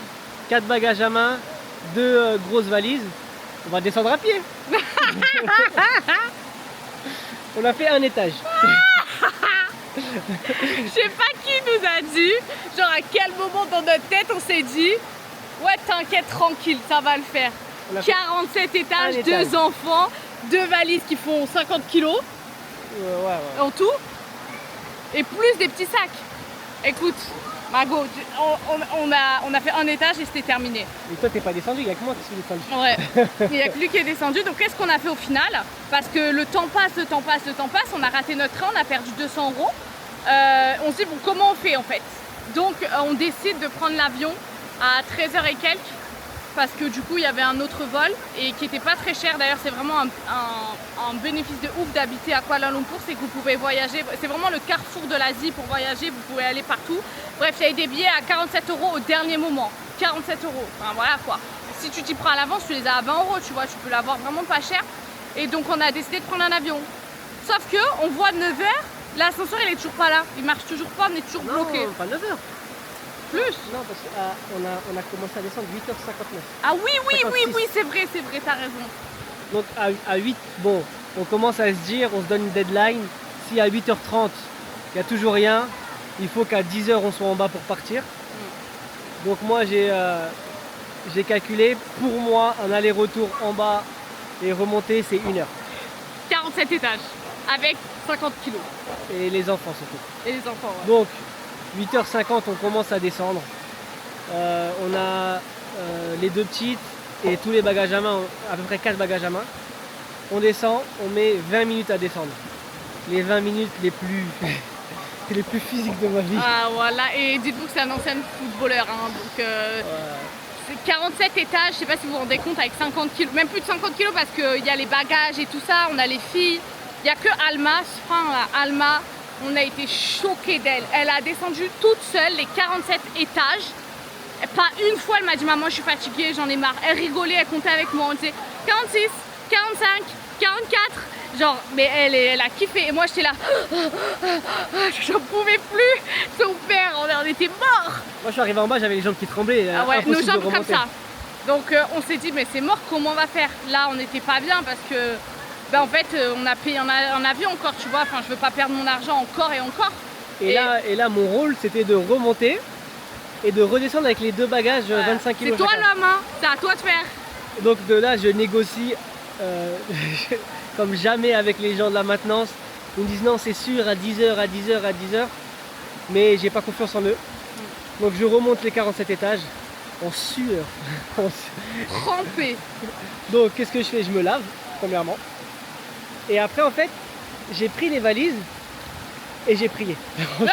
4 bagages à main, 2 grosses valises. On va descendre à pied. On a fait un étage. Je sais pas qui nous a dit, genre à quel moment dans notre tête on s'est dit Ouais, t'inquiète, tranquille, ça va le faire. On a fait 47 étages, un étage. 2 enfants, 2 valises qui font 50 kilos ouais. en tout, et plus des petits sacs. Écoute, Margot, on a fait un étage et c'était terminé. Et toi, t'es pas descendu, il y a que moi qui suis descendu. Ouais, il n'y a que lui qui est descendu. Donc qu'est-ce qu'on a fait au final? Parce que le temps passe, on a raté notre train, on a perdu 200 €. On se dit, bon, comment on fait en fait? Donc on décide de prendre l'avion à 13h et quelques, parce que du coup il y avait un autre vol et qui était pas très cher. D'ailleurs c'est vraiment un bénéfice de ouf d'habiter à Kuala Lumpur, c'est que vous pouvez voyager, c'est vraiment le carrefour de l'Asie pour voyager, vous pouvez aller partout. Bref, il y avait des billets à 47 € au dernier moment, 47 €, enfin voilà quoi. Si tu t'y prends à l'avance, tu les as à 20 €, tu vois, tu peux l'avoir vraiment pas cher. Et donc on a décidé de prendre un avion. Sauf que on voit 9h, l'ascenseur il est toujours pas là, il marche toujours pas, on est toujours bloqué. Non, pas 9h. Plus. Non, parce qu'on a commencé à descendre 8h59. Ah oui, 56. c'est vrai, t'as raison. Donc à 8, bon, on commence à se dire, on se donne une deadline. Si à 8h30, il n'y a toujours rien, il faut qu'à 10h, on soit en bas pour partir. Donc moi, j'ai calculé, pour moi, un aller-retour en bas et remonter, c'est 1 heure. 47 étages, avec 50 kilos. Et les enfants surtout. Et les enfants, ouais. Donc, 8h50, on commence à descendre. On a les 2 petites et tous les bagages à main, à peu près 4 bagages à main. On descend, on met 20 minutes à descendre. Les 20 minutes les plus, les plus physiques de ma vie. Ah voilà, et dites-vous que c'est un ancien footballeur, hein, donc c'est 47 étages, je sais pas si vous vous rendez compte, avec 50 kilos, même plus de 50 kilos parce qu'il y a les bagages et tout ça, on a les filles. Il n'y a que Alma, Alma, on a été choqués d'elle. Elle a descendu toute seule les 47 étages. Pas une fois elle m'a dit maman je suis fatiguée, j'en ai marre. Elle rigolait, elle comptait avec moi, on disait 46, 45, 44. Genre, mais elle a kiffé. Et moi j'étais là, j'en pouvais plus. Son père, on était morts. Moi je suis arrivé en bas, j'avais les jambes qui tremblaient. Ah ouais, nos impossible de jambes comme remonter. ça. Donc on s'est dit mais c'est mort, comment on va faire? Là on n'était pas bien parce que en fait on a payé un avion encore, tu vois. Enfin je veux pas perdre mon argent encore et encore. Et là mon rôle c'était de remonter et de redescendre avec les 2 bagages 25 kg. C'est toi l'homme, hein, c'est à toi de faire. Donc de là je négocie comme jamais avec les gens de la maintenance. Ils me disent non c'est sûr à 10h, à 10h, à 10h. Mais j'ai pas confiance en eux. Donc je remonte les 47 étages en sueur. Trempé. Donc qu'est-ce que je fais? Je me lave premièrement. Et après en fait j'ai pris les valises et j'ai prié. Tout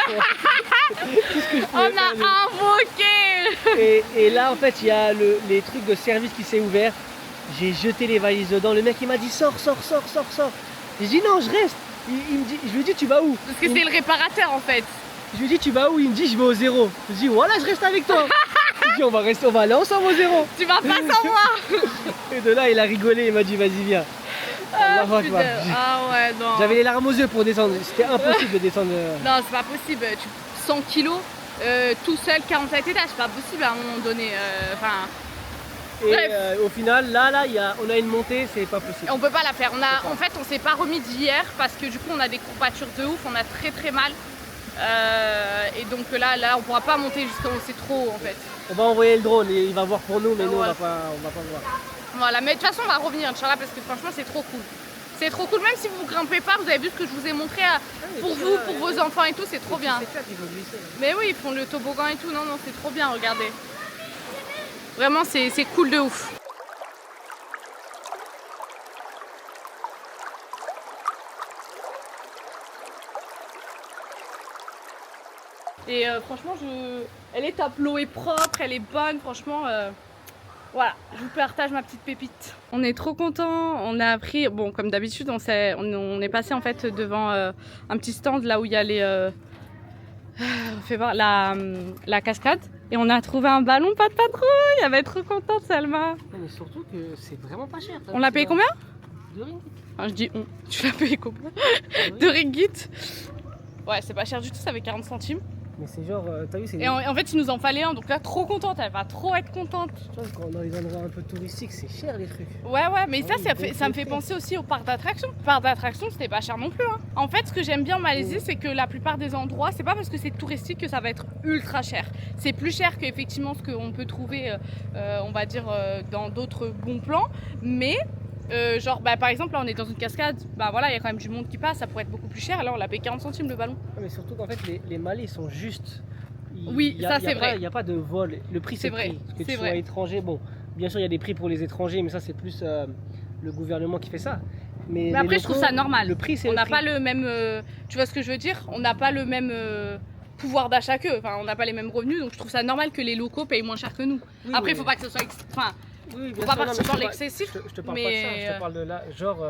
ce que je On pouvais a faire, invoqué. et là en fait il y a les trucs de service qui s'est ouvert. J'ai jeté les valises dedans. Le mec il m'a dit sors. J'ai dit non je reste. Il me dit, je lui dis tu vas où? Parce que c'est le réparateur en fait. Je lui dis tu vas où? Il me dit je vais au 0. Je lui dis voilà je reste avec toi. Je lui dis on va aller ensemble au 0. Tu vas pas sans moi. Et de là il a rigolé, il m'a dit vas-y viens. Ah, Allahu putain. Akbar. Ah ouais non. J'avais les larmes aux yeux pour descendre, c'était impossible de descendre. Non c'est pas possible. 100 kilos tout seul 47 étages, c'est pas possible à un moment donné. Enfin. Et Bref. au final là on a une montée, c'est pas possible. On peut pas la faire. En fait, on s'est pas remis d'hier parce que du coup, on a des courbatures de ouf, on a très mal. Et donc là, on pourra pas monter jusqu'en haut, c'est trop haut en fait. On va envoyer le drone et il va voir pour nous, mais nous Ouais. on va pas le voir. Voilà, mais de toute façon, on va revenir, Inch'Allah, parce que franchement, c'est trop cool. C'est trop cool, même si vous grimpez pas, vous avez vu ce que je vous ai montré pour vous, pour vos enfants et tout, c'est trop bien. C'est clair qu'il faut glisser. Mais oui, ils font le toboggan et tout, non, c'est trop bien, regardez. Vraiment, c'est cool de ouf. Et franchement, elle est top, l'eau est propre, elle est bonne, franchement. Voilà, je vous partage ma petite pépite. On est trop contents, on a appris, bon comme d'habitude, on est passé en fait devant un petit stand là où il y a les... fait voir la cascade. Et on a trouvé un ballon pas de patrouille, elle va être trop contente Salma. Non, mais surtout que c'est vraiment pas cher. On l'a payé combien? 2 ringgit. Je dis on, tu l'as payé combien? 2 ringgit. Ouais, c'est pas cher du tout, ça fait 40 centimes. Mais c'est genre, t'as vu, c'est... Et en fait, il nous en fallait un, donc là, trop contente, elle va trop être contente. Tu vois, quand dans les endroits un peu touristiques, c'est cher les trucs. Ouais, mais Ah ça, oui, ça me fait penser aussi au parc d'attractions. Le parc d'attractions, c'était pas cher non plus. Hein. En fait, ce que j'aime bien en Malaisie, c'est que la plupart des endroits, c'est pas parce que c'est touristique que ça va être ultra cher. C'est plus cher qu'effectivement ce qu'on peut trouver, on va dire, dans d'autres bons plans. Mais, genre, par exemple, là, on est dans une cascade, voilà, il y a quand même du monde qui passe, ça pourrait être beaucoup plus cher. Là, on l'a payé 40 centimes le ballon. Mais surtout qu'en fait, les Malais sont justes. Oui, ça c'est vrai. Il n'y a pas de vol. Le prix, c'est le prix. Que tu sois étranger, bon, bien sûr, il y a des prix pour les étrangers, mais ça, c'est plus le gouvernement qui fait ça. Mais après, je trouve ça normal. Le prix, c'est on n'a pas le même. Tu vois ce que je veux dire? On n'a pas le même pouvoir d'achat qu'eux. Enfin, on n'a pas les mêmes revenus, donc je trouve ça normal que les locaux payent moins cher que nous. Oui, après, il faut pas que ce soit. Enfin, oui, faut pas partir dans l'excessif. Je te parle pas de ça. Je te parle de là, genre.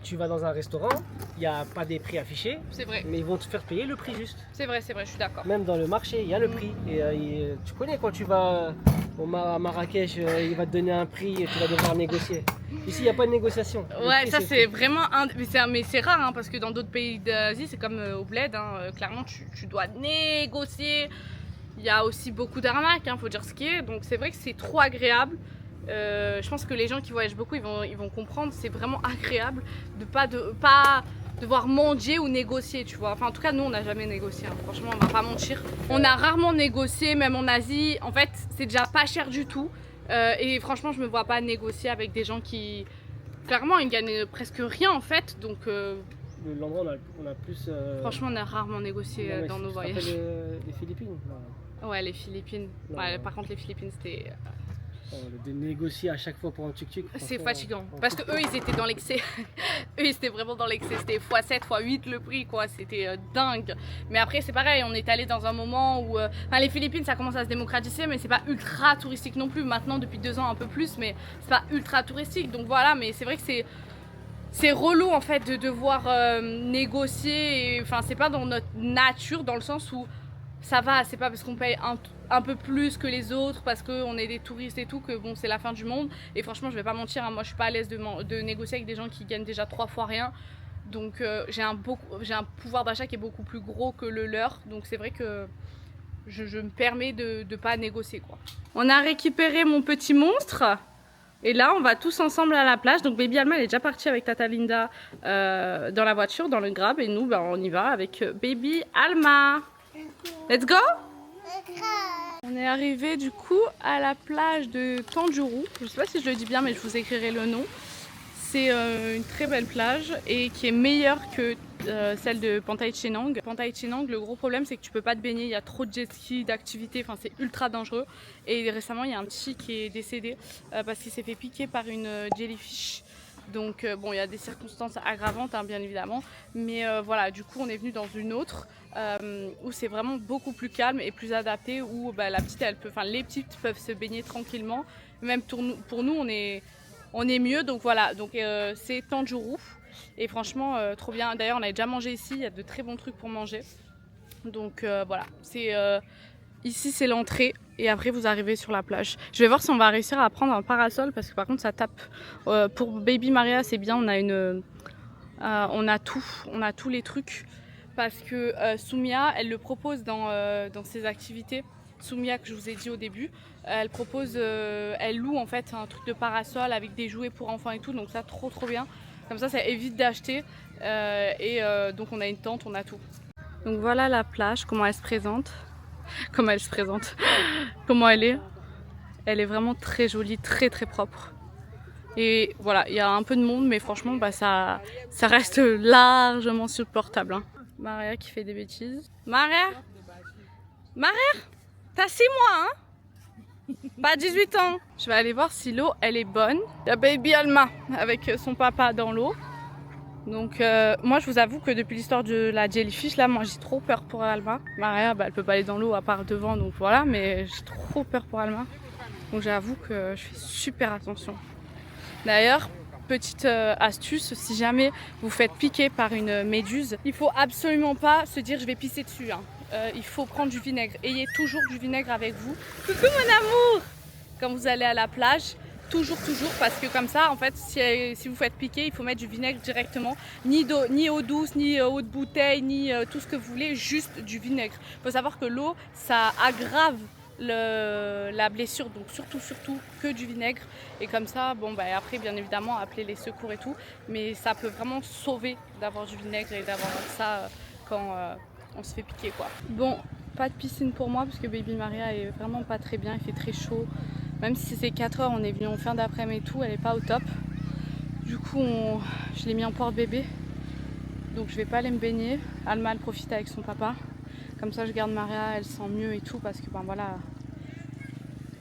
Tu vas dans un restaurant, il n'y a pas des prix affichés, c'est vrai. Mais ils vont te faire payer le prix juste. C'est vrai, je suis d'accord. Même dans le marché, il y a le prix. Et tu connais quand tu vas à Marrakech, il va te donner un prix et tu vas devoir négocier. Ici, il n'y a pas de négociation. Ouais, ça c'est vraiment mais c'est rare, hein, parce que dans d'autres pays d'Asie, c'est comme au bled, hein, clairement tu dois négocier. Il y a aussi beaucoup d'arnaques, faut dire ce qui est, donc c'est vrai que c'est trop agréable. Je pense que les gens qui voyagent beaucoup, ils vont comprendre, c'est vraiment agréable de pas devoir mendier ou négocier, tu vois. Enfin, en tout cas, nous, on n'a jamais négocié, hein. Franchement, on va pas mentir. On a rarement négocié, même en Asie. En fait, c'est déjà pas cher du tout. Et franchement, je me vois pas négocier avec des gens qui, clairement, ils gagnent presque rien, en fait. Donc, l'endroit, on a plus... Franchement, on a rarement négocié dans nos voyages. Les Philippines Ouais, les Philippines. Ouais, par contre, les Philippines, c'était... de négocier à chaque fois pour un tuk-tuk. C'est fatigant. Parce que eux, ils étaient dans l'excès. Eux, ils étaient vraiment dans l'excès. C'était x7, x8 le prix, quoi. C'était dingue. Mais après, c'est pareil. On est allé dans un moment où... les Philippines, ça commence à se démocratiser, mais c'est pas ultra touristique non plus. Maintenant, depuis 2 ans, un peu plus, mais c'est pas ultra touristique. Donc voilà, mais c'est vrai que c'est relou, en fait, de devoir négocier. Enfin, c'est pas dans notre nature, dans le sens où ça va, c'est pas parce qu'on paye un peu plus que les autres, parce qu'on est des touristes et tout, que bon, c'est la fin du monde. Et franchement, je vais pas mentir, hein, moi je suis pas à l'aise de négocier avec des gens qui gagnent déjà 3 fois rien. Donc j'ai un pouvoir d'achat qui est beaucoup plus gros que le leur. Donc c'est vrai que je me permets de pas négocier, quoi. On a récupéré mon petit monstre. Et là, on va tous ensemble à la plage. Donc Baby Alma, elle est déjà partie avec Tata Linda dans la voiture, dans le Grab. Et nous, on y va avec Baby Alma. Let's go! On est arrivé du coup à la plage de Tanjuru. Je sais pas si je le dis bien, mais je vous écrirai le nom. C'est une très belle plage et qui est meilleure que celle de Pantai Chenang. Pantai Chenang, le gros problème, c'est que tu peux pas te baigner. Il y a trop de jet ski, d'activités. Enfin, c'est ultra dangereux. Et récemment, il y a un petit qui est décédé parce qu'il s'est fait piquer par une jellyfish. Donc bon, il y a des circonstances aggravantes, hein, bien évidemment. Mais voilà, du coup, on est venu dans une autre où c'est vraiment beaucoup plus calme et plus adapté, où la petite, les petites peuvent se baigner tranquillement. Même pour nous, on est mieux. Donc voilà, donc c'est Tanjuru. Et franchement, trop bien. D'ailleurs, on avait déjà mangé ici. Il y a de très bons trucs pour manger. Donc voilà, ici c'est l'entrée. Et après vous arrivez sur la plage. Je vais voir si on va réussir à prendre un parasol, parce que par contre ça tape. Pour Baby Maria c'est bien, on a tous les trucs. Parce que Soumia, elle le propose dans ses activités. Soumia, que je vous ai dit au début, elle loue en fait un truc de parasol avec des jouets pour enfants et tout. Donc ça, trop bien. Comme ça évite d'acheter. Donc on a une tente, on a tout. Donc voilà la plage, comment elle se présente. Comment elle est. Elle est vraiment très jolie, très propre. Et voilà, il y a un peu de monde, mais franchement, ça reste largement supportable, hein. Maria qui fait des bêtises. Maria, t'as 6 mois, hein? Pas 18 ans. Je vais aller voir si l'eau, elle est bonne. Il y a Baby Alma avec son papa dans l'eau. Donc moi je vous avoue que depuis l'histoire de la jellyfish, là moi j'ai trop peur pour Alma. Maria elle peut pas aller dans l'eau à part devant, donc voilà, mais j'ai trop peur pour Alma. Donc j'avoue que je fais super attention. D'ailleurs, petite astuce, si jamais vous faites piquer par une méduse, il faut absolument pas se dire je vais pisser dessus, hein. Il faut prendre du vinaigre. Ayez toujours du vinaigre avec vous. Coucou mon amour! Quand vous allez à la plage, toujours, parce que comme ça, en fait, si vous faites piquer, il faut mettre du vinaigre directement. Ni eau douce, ni eau de bouteille, ni tout ce que vous voulez, juste du vinaigre. Il faut savoir que l'eau, ça aggrave la blessure, donc surtout que du vinaigre. Et comme ça, bon, bah, après, bien évidemment, appeler les secours et tout. Mais ça peut vraiment sauver d'avoir du vinaigre et d'avoir ça quand on se fait piquer, quoi. Bon, pas de piscine pour moi, parce que Baby Maria est vraiment pas très bien, il fait très chaud. Même si c'est 4 heures, on est venu en fin d'après-midi et tout, elle est pas au top. Du coup, je l'ai mis en porte-bébé. Donc je vais pas aller me baigner. Alma, elle profite avec son papa. Comme ça, je garde Maria, elle sent mieux et tout, parce que ben voilà,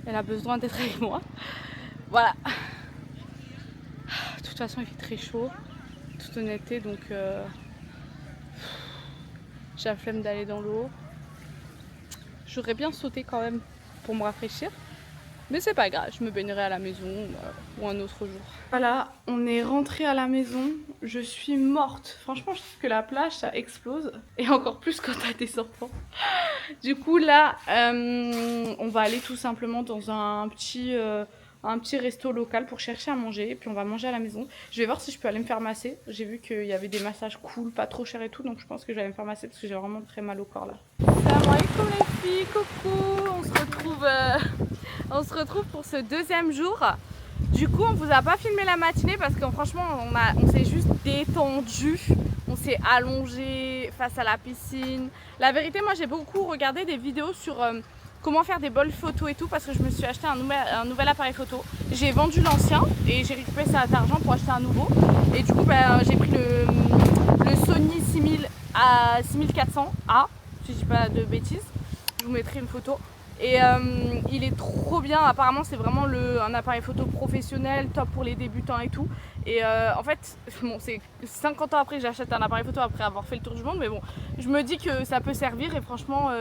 elle a besoin d'être avec moi. Voilà. De toute façon, il fait très chaud, toute honnêteté, donc j'ai la flemme d'aller dans l'eau. J'aurais bien sauté quand même pour me rafraîchir. Mais c'est pas grave, je me baignerai à la maison ou un autre jour. Voilà, on est rentré à la maison. Je suis morte. Franchement, je trouve que la plage, ça explose. Et encore plus quand t'as des enfants. Du coup, là, on va aller tout simplement dans un petit resto local pour chercher à manger. Et puis on va manger à la maison. Je vais voir si je peux aller me faire masser. J'ai vu qu'il y avait des massages cool, pas trop chers et tout. Donc je pense que je vais aller me faire masser parce que j'ai vraiment très mal au corps là. Salam alaikum les filles, coucou. On se retrouve pour ce deuxième jour. Du coup, on vous a pas filmé la matinée parce que franchement, on s'est juste détendu. On s'est allongé face à la piscine. La vérité, moi, j'ai beaucoup regardé des vidéos sur comment faire des bonnes photos et tout parce que je me suis acheté un nouvel appareil photo. J'ai vendu l'ancien et j'ai récupéré ça d'argent pour acheter un nouveau. Et du coup, j'ai pris le Sony 6000 à 6400A, si je dis pas de bêtises. Je vous mettrai une photo. Et il est trop bien, apparemment c'est vraiment un appareil photo professionnel, top pour les débutants et tout. Et en fait, bon, c'est 50 ans après que j'achète un appareil photo après avoir fait le tour du monde, mais bon, je me dis que ça peut servir et franchement,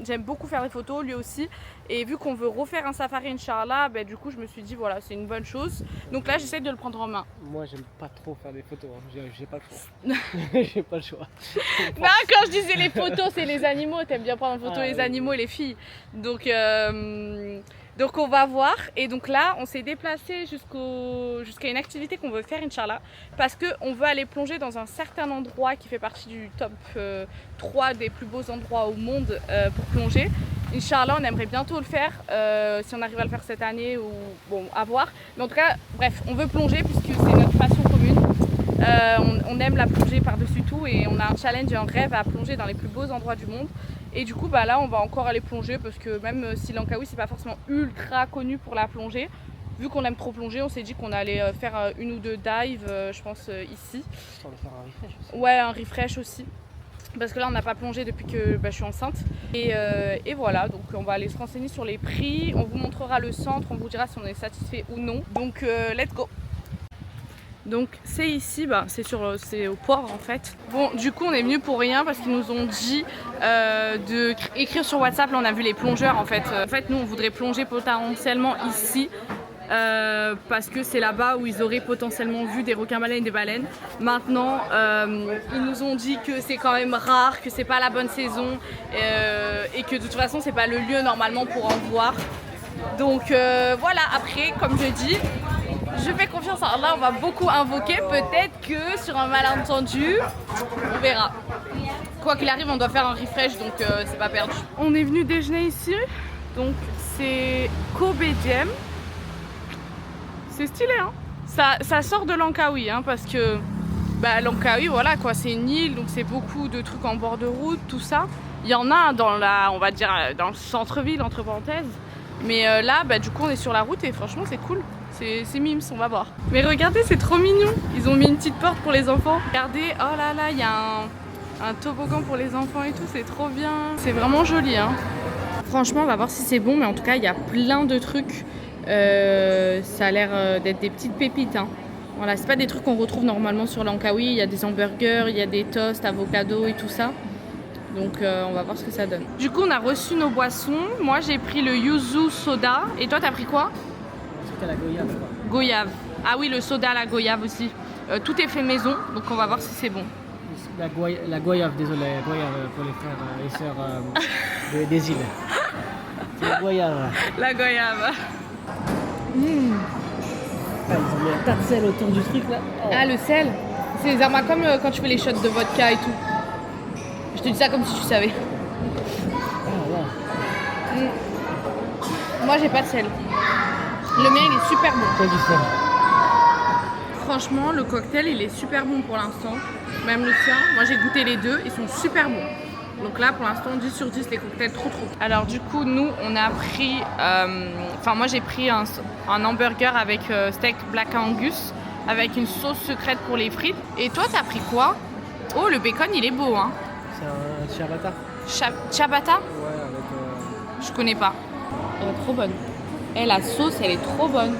j'aime beaucoup faire des photos, lui aussi. Et vu qu'on veut refaire un safari Inch'Allah, du coup je me suis dit voilà, c'est une bonne chose. Donc là j'essaie de le prendre en main. Moi j'aime pas trop faire des photos, hein. J'ai pas le choix. J'ai pas le choix. Non, quand je disais les photos, c'est les animaux, t'aimes bien prendre en photo les animaux et les filles. Donc on va voir, et donc là on s'est déplacé jusqu'à une activité qu'on veut faire Inch'Allah, parce qu'on veut aller plonger dans un certain endroit qui fait partie du top 3 des plus beaux endroits au monde pour plonger. Inch'Allah, on aimerait bientôt le faire, si on arrive à le faire cette année ou bon, à voir. Mais en tout cas, bref, on veut plonger puisque c'est notre passion commune. On aime la plongée par-dessus tout et on a un challenge et un rêve à plonger dans les plus beaux endroits du monde. Et du coup là on va encore aller plonger parce que même si Langkawi c'est pas forcément ultra connu pour la plongée, vu qu'on aime trop plonger, on s'est dit qu'on allait faire une ou deux dives je pense ici. Histoire de faire un refresh aussi. Ouais, un refresh aussi. Parce que là on n'a pas plongé depuis que je suis enceinte. Et voilà, donc on va aller se renseigner sur les prix, on vous montrera le centre, on vous dira si on est satisfait ou non. Donc let's go. Donc c'est ici, c'est au port en fait. Bon, du coup on est venu pour rien parce qu'ils nous ont dit d'écrire sur WhatsApp. Là on a vu les plongeurs en fait. En fait nous on voudrait plonger potentiellement ici parce que c'est là-bas où ils auraient potentiellement vu des requins-baleines et des baleines. Maintenant ils nous ont dit que c'est quand même rare, que c'est pas la bonne saison et que de toute façon c'est pas le lieu normalement pour en voir. Donc voilà, après comme je dis, je fais confiance à Allah, on va beaucoup invoquer, peut-être que sur un malentendu, on verra. Quoi qu'il arrive, on doit faire un refresh, donc c'est pas perdu. On est venu déjeuner ici, donc c'est Kobe Diem. C'est stylé, hein. Ça sort de Langkawi, hein, parce que Langkawi, voilà quoi, c'est une île, donc c'est beaucoup de trucs en bord de route, tout ça. Il y en a on va dire, dans le centre-ville, entre parenthèses. Mais là, du coup, on est sur la route et franchement, c'est cool. C'est mimes, on va voir. Mais regardez, c'est trop mignon. Ils ont mis une petite porte pour les enfants. Regardez, oh là là, il y a un toboggan pour les enfants et tout, c'est trop bien. C'est vraiment joli, hein. Franchement, on va voir si c'est bon, mais en tout cas, il y a plein de trucs. Ça a l'air d'être des petites pépites, hein. Voilà, c'est pas des trucs qu'on retrouve normalement sur Langkawi. Il y a des hamburgers, il y a des toasts, avocado et tout ça. Donc on va voir ce que ça donne. Du coup, on a reçu nos boissons. Moi, j'ai pris le yuzu soda. Et toi, t'as pris quoi? C'était la goyave, quoi. Goyave. Ah oui, le soda à la goyave aussi. Tout est fait maison, donc on va voir si c'est bon. La goyave, désolé, la goyave pour les frères et sœurs des îles. C'est la goyave. La goyave. Ah, ils ont mis un tas de sel autour du truc là. Oh. Ah, le sel. C'est les aromates comme quand tu fais les shots de vodka et tout. Je te dis ça comme si tu savais. Ah, ouais. Moi, j'ai pas de sel. Le mien, il est super bon. Toi, du sel. Franchement, le cocktail, il est super bon pour l'instant. Même le tien. Moi, j'ai goûté les deux. Ils sont super bons. Donc là, pour l'instant, 10 sur 10, les cocktails, trop. Alors du coup, nous, on a pris... Enfin, moi, j'ai pris un hamburger avec steak Black Angus, avec une sauce secrète pour les frites. Et toi, t'as pris quoi? Oh, le bacon, il est beau, hein. C'est un ciabatta. Ciabatta? Ouais, avec... Je connais pas. Elle est trop bonne. Et la sauce, elle est trop bonne.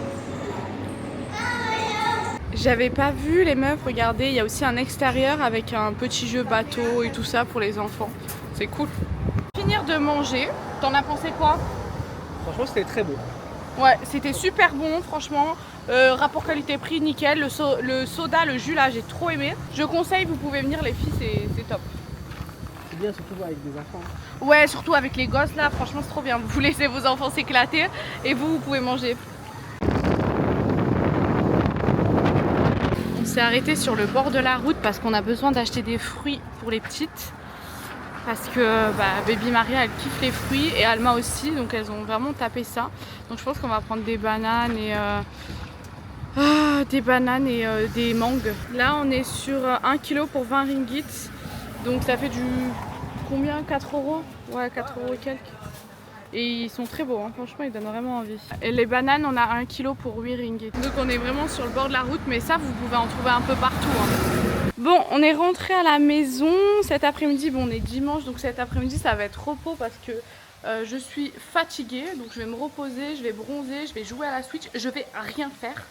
J'avais pas vu les meufs, regardez, il y a aussi un extérieur avec un petit jeu bateau et tout ça pour les enfants. C'est cool. Finir de manger, t'en as pensé quoi? Franchement, c'était très beau. Ouais, c'était super bon, franchement. Rapport qualité-prix, nickel. Le soda, le jus là, j'ai trop aimé. Je conseille, vous pouvez venir les filles, c'est top. C'est bien, surtout avec des enfants. Ouais, surtout avec les gosses là, franchement c'est trop bien. Vous laissez vos enfants s'éclater et vous pouvez manger. On s'est arrêté sur le bord de la route parce qu'on a besoin d'acheter des fruits pour les petites. Parce que Baby Maria elle kiffe les fruits et Alma aussi, donc elles ont vraiment tapé ça. Donc je pense qu'on va prendre des bananes et des mangues. Là on est sur 1 kg pour 20 ringgit. Donc ça fait du combien? 4 euros? Ouais, 4 euros et quelques. Et ils sont très beaux, hein. Franchement ils donnent vraiment envie. Et les bananes on a 1 kg pour 8 ringgit. Donc on est vraiment sur le bord de la route, mais ça vous pouvez en trouver un peu partout, hein. Bon, on est rentré à la maison cet après-midi. Bon, on est dimanche, donc cet après-midi ça va être repos parce que je suis fatiguée. Donc je vais me reposer, je vais bronzer, je vais jouer à la Switch. Je vais rien faire.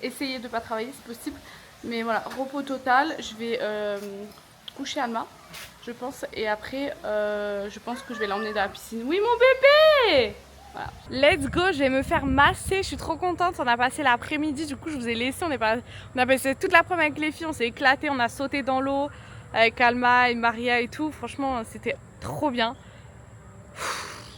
Essayer de ne pas travailler si possible. Mais voilà, repos total. Je vais coucher Alma, je pense. Et après, je pense que je vais l'emmener dans la piscine. Oui, mon bébé! Voilà. Let's go, je vais me faire masser, je suis trop contente, on a passé l'après-midi, du coup je vous ai laissé, on a passé toute l'après-midi avec les filles, on s'est éclaté, on a sauté dans l'eau avec Alma et Maria et tout, franchement c'était trop bien.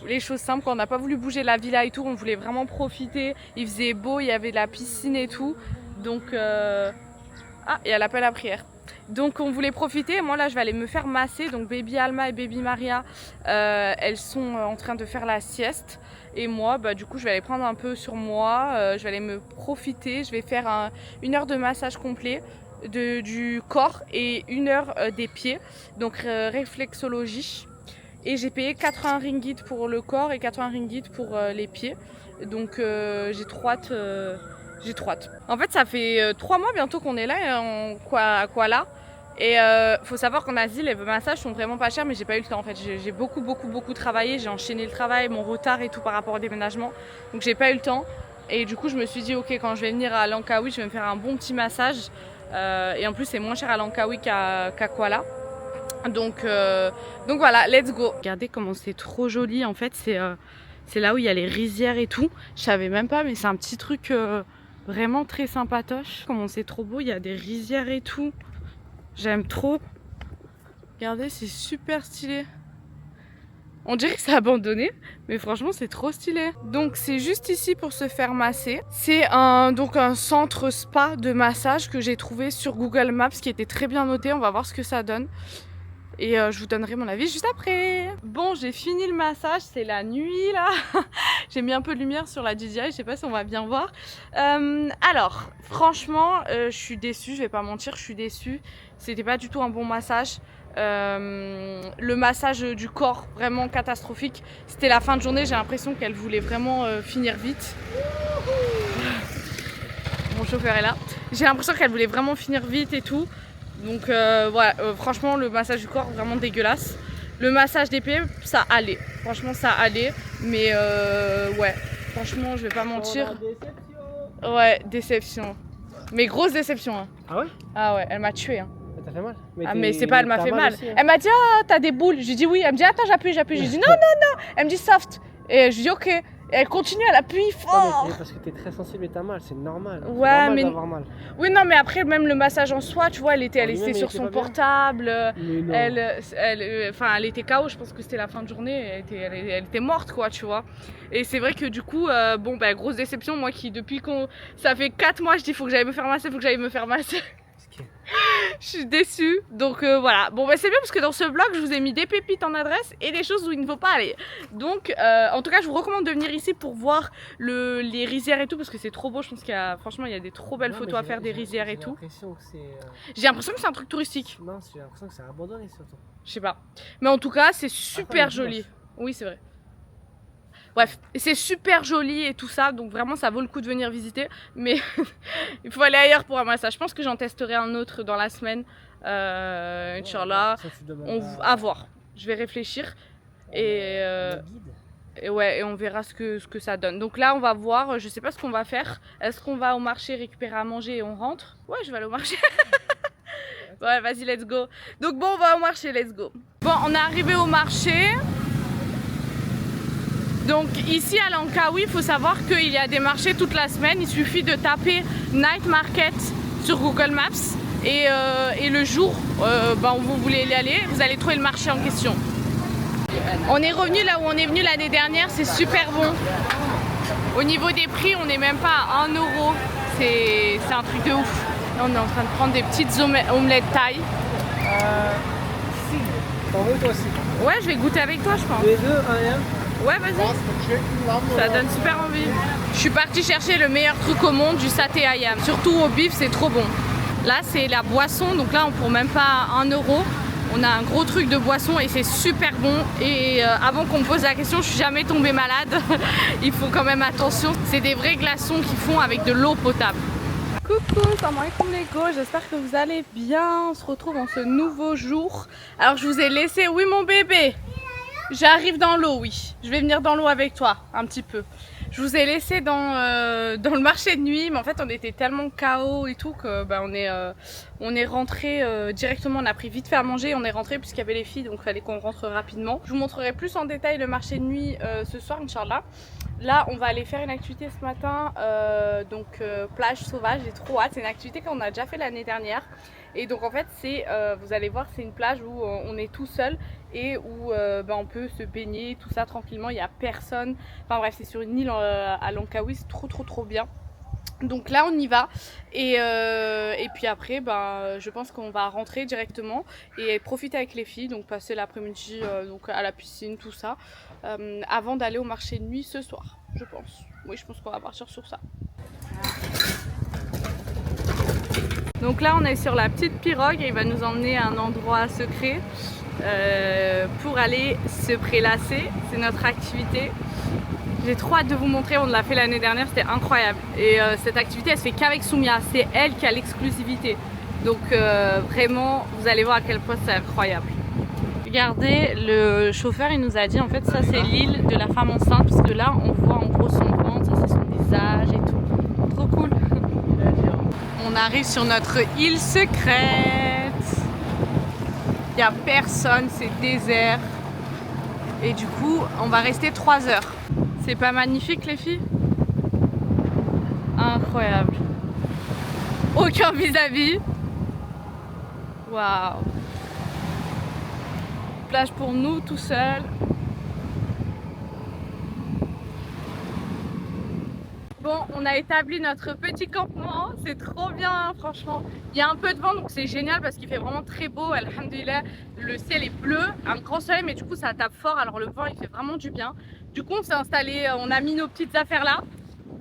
Les choses simples, quand on n'a pas voulu bouger la villa et tout, on voulait vraiment profiter, il faisait beau, il y avait de la piscine et tout, donc... Ah, il y a l'appel à prière. Donc on voulait profiter, moi là je vais aller me faire masser, donc Baby Alma et Baby Maria, elles sont en train de faire la sieste. Et moi, du coup, je vais aller prendre un peu sur moi, je vais aller me profiter, je vais faire 1 heure de massage complet du corps et 1 heure des pieds, donc réflexologie. Et j'ai payé 80 ringgit pour le corps et 80 ringgit pour les pieds, donc j'ai trop hâte. En fait, ça fait 3 mois bientôt qu'on est là à Kuala. Et faut savoir qu'en Asie, les massages sont vraiment pas chers, mais j'ai pas eu le temps en fait. J'ai beaucoup travaillé, j'ai enchaîné le travail, mon retard et tout par rapport au déménagement. Donc j'ai pas eu le temps. Et du coup, je me suis dit, ok, quand je vais venir à Langkawi, je vais me faire un bon petit massage. Et en plus, c'est moins cher à Langkawi qu'à Kuala. Donc voilà, let's go. Regardez comment c'est trop joli en fait. C'est là où il y a les rizières et tout. Je savais même pas, mais c'est un petit truc vraiment très sympatoche. Comment c'est trop beau, il y a des rizières et tout. J'aime trop. Regardez, c'est super stylé. On dirait que c'est abandonné, mais franchement c'est trop stylé. Donc c'est juste ici pour se faire masser. C'est un centre spa de massage que j'ai trouvé sur Google Maps qui était très bien noté. On va voir ce que ça donne. Et je vous donnerai mon avis juste après. Bon, j'ai fini le massage, c'est la nuit là. J'ai mis un peu de lumière sur la DJI, je sais pas si on va bien voir. Alors, franchement, je suis déçue, je vais pas mentir, je suis déçue. C'était pas du tout un bon massage. Le massage du corps, vraiment catastrophique. C'était la fin de journée, j'ai l'impression qu'elle voulait vraiment finir vite. Mon chauffeur est là. J'ai l'impression qu'elle voulait vraiment finir vite et tout. Donc voilà, franchement le massage du corps vraiment dégueulasse. Le massage des pieds, ça allait. Franchement ça allait. Mais ouais, franchement je vais pas mentir. Ouais, déception. Mais grosse déception. Hein. Ah ouais? Ah ouais, elle m'a tué. Hein. Ça fait mal. Mais c'est pas elle m'a fait mal. Aussi, hein. Elle m'a dit ah t'as des boules. Je lui dis oui. Elle me dit attends j'appuie. Je lui dis non. Elle me dit soft. Et je lui dis ok. Et elle continue, elle appuie Ah, fort. mais parce que t'es très sensible et t'as mal, c'est normal. Ouais, C'est normal mais- d'avoir mal. Oui, non, mais après, même le massage en soi, tu vois, elle était En lui-même, sur il était son pas bien portable. Mais non. Elle était KO, je pense que c'était la fin de journée. Elle était morte, quoi, tu vois. Et c'est vrai que du coup, bon, bah, grosse déception. Moi qui, depuis qu'on. Ça fait 4 mois, je dis, faut que j'aille me faire masser, faut que j'aille me faire masser. Je suis déçue, donc voilà. Bon bah c'est bien parce que dans ce vlog je vous ai mis des pépites en adresse et des choses où il ne faut pas aller. Donc en tout cas je vous recommande de venir ici pour voir les rizières et tout parce que c'est trop beau. Je pense qu'il y a, franchement il y a des trop belles Ouais, photos mais à faire des rizières et tout. J'ai l'impression que c'est. J'ai l'impression que c'est un truc touristique. Non, j'ai l'impression que c'est abandonné surtout. Je sais pas. Mais en tout cas c'est super Attends, joli. Oui c'est vrai. Bref, c'est super joli et tout ça, donc vraiment ça vaut le coup de venir visiter. Mais il faut aller ailleurs pour un massage. Je pense que j'en testerai un autre dans la semaine. Inch'Allah. À voir. Je vais réfléchir. Et ouais, et on verra ce que ça donne. Donc là, on va voir. Je sais pas ce qu'on va faire. Est-ce qu'on va au marché récupérer à manger et on rentre? Ouais, je vais aller au marché. Ouais, vas-y, let's go. Donc bon, on va au marché, let's go. Bon, on est arrivé au marché. Donc ici à Langkawi, il faut savoir qu'il y a des marchés toute la semaine. Il suffit de taper Night Market sur Google Maps. Et le jour où vous voulez y aller, vous allez trouver le marché en question. On est revenu là où on est venu l'année dernière, c'est super bon. Au niveau des prix, on n'est même pas à 1 euro. C'est un truc de ouf. Là, on est en train de prendre des petites omelettes thaï. Si, t'en veux toi aussi? Ouais, je vais goûter avec toi, je pense. Les deux, un et un? Ouais, vas-y. Ça donne super envie. Je suis partie chercher le meilleur truc au monde, du saté ayam. Surtout au bif, c'est trop bon. Là, c'est la boisson. Donc là, on prend même pas 1 euro. On a un gros truc de boisson et c'est super bon. Et avant qu'on me pose la question, je suis jamais tombée malade. Il faut quand même attention. C'est des vrais glaçons qui font avec de l'eau potable. Coucou, salam alaikum les go, j'espère que vous allez bien. On se retrouve en ce nouveau jour. Alors je vous ai laissé, oui mon bébé, j'arrive dans l'eau, oui. Je vais venir dans l'eau avec toi, un petit peu. Je vous ai laissé dans le marché de nuit, mais en fait on était tellement KO et tout que on est rentré directement, on a pris vite fait à manger, on est rentré puisqu'il y avait les filles, donc il fallait qu'on rentre rapidement. Je vous montrerai plus en détail le marché de nuit ce soir, Inch'Allah. Là on va aller faire une activité ce matin, plage sauvage, j'ai trop hâte, c'est une activité qu'on a déjà fait l'année dernière. Et donc en fait c'est, vous allez voir, c'est une plage où on est tout seul et où on peut se baigner, tout ça tranquillement, il n'y a personne. Enfin bref, c'est sur une île à Langkawi, c'est trop bien. Donc là on y va et puis après je pense qu'on va rentrer directement et profiter avec les filles, donc passer l'après-midi à la piscine, tout ça, avant d'aller au marché de nuit ce soir, je pense. Oui, je pense qu'on va partir sur ça. Donc là on est sur la petite pirogue et il va nous emmener à un endroit secret pour aller se prélasser. C'est notre activité. J'ai trop hâte de vous montrer, on l'a fait l'année dernière, c'était incroyable. Et cette activité elle se fait qu'avec Soumia, c'est elle qui a l'exclusivité. Donc vraiment, vous allez voir à quel point c'est incroyable. Regardez, le chauffeur il nous a dit en fait ça c'est l'île de la femme enceinte, parce que là on voit en gros son ventre, ça c'est son visage et tout. Trop cool. On arrive sur notre île secrète. Il n'y a personne, c'est désert. Et du coup, on va rester 3 heures. C'est pas magnifique les filles? Incroyable. Aucun vis-à-vis. Waouh. Plage pour nous tout seuls. Bon, on a établi notre petit campement, c'est trop bien franchement. Il y a un peu de vent donc c'est génial parce qu'il fait vraiment très beau, alhamdoulilah. Le ciel est bleu, un grand soleil mais du coup ça tape fort, alors le vent il fait vraiment du bien. Du coup on s'est installé, on a mis nos petites affaires là.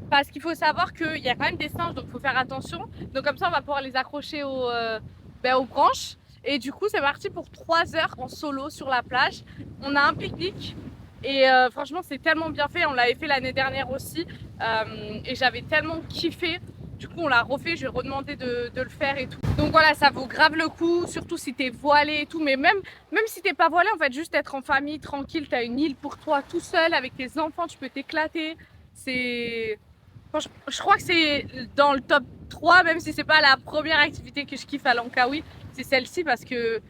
Parce qu'il faut savoir qu'il y a quand même des singes donc il faut faire attention. Donc comme ça on va pouvoir les accrocher aux branches. Et du coup c'est parti pour 3 heures en solo sur la plage. On a un pique-nique. Et franchement c'est tellement bien fait, on l'avait fait l'année dernière aussi et j'avais tellement kiffé. Du coup on l'a refait, je vais redemander de le faire et tout. Donc voilà, ça vaut grave le coup, surtout si t'es voilé et tout. Mais même si t'es pas voilé, en fait juste être en famille, tranquille, t'as une île pour toi tout seul avec tes enfants, tu peux t'éclater. C'est... Je crois que c'est dans le top 3, même si c'est pas la première activité que je kiffe à Langkawi, c'est celle-ci parce que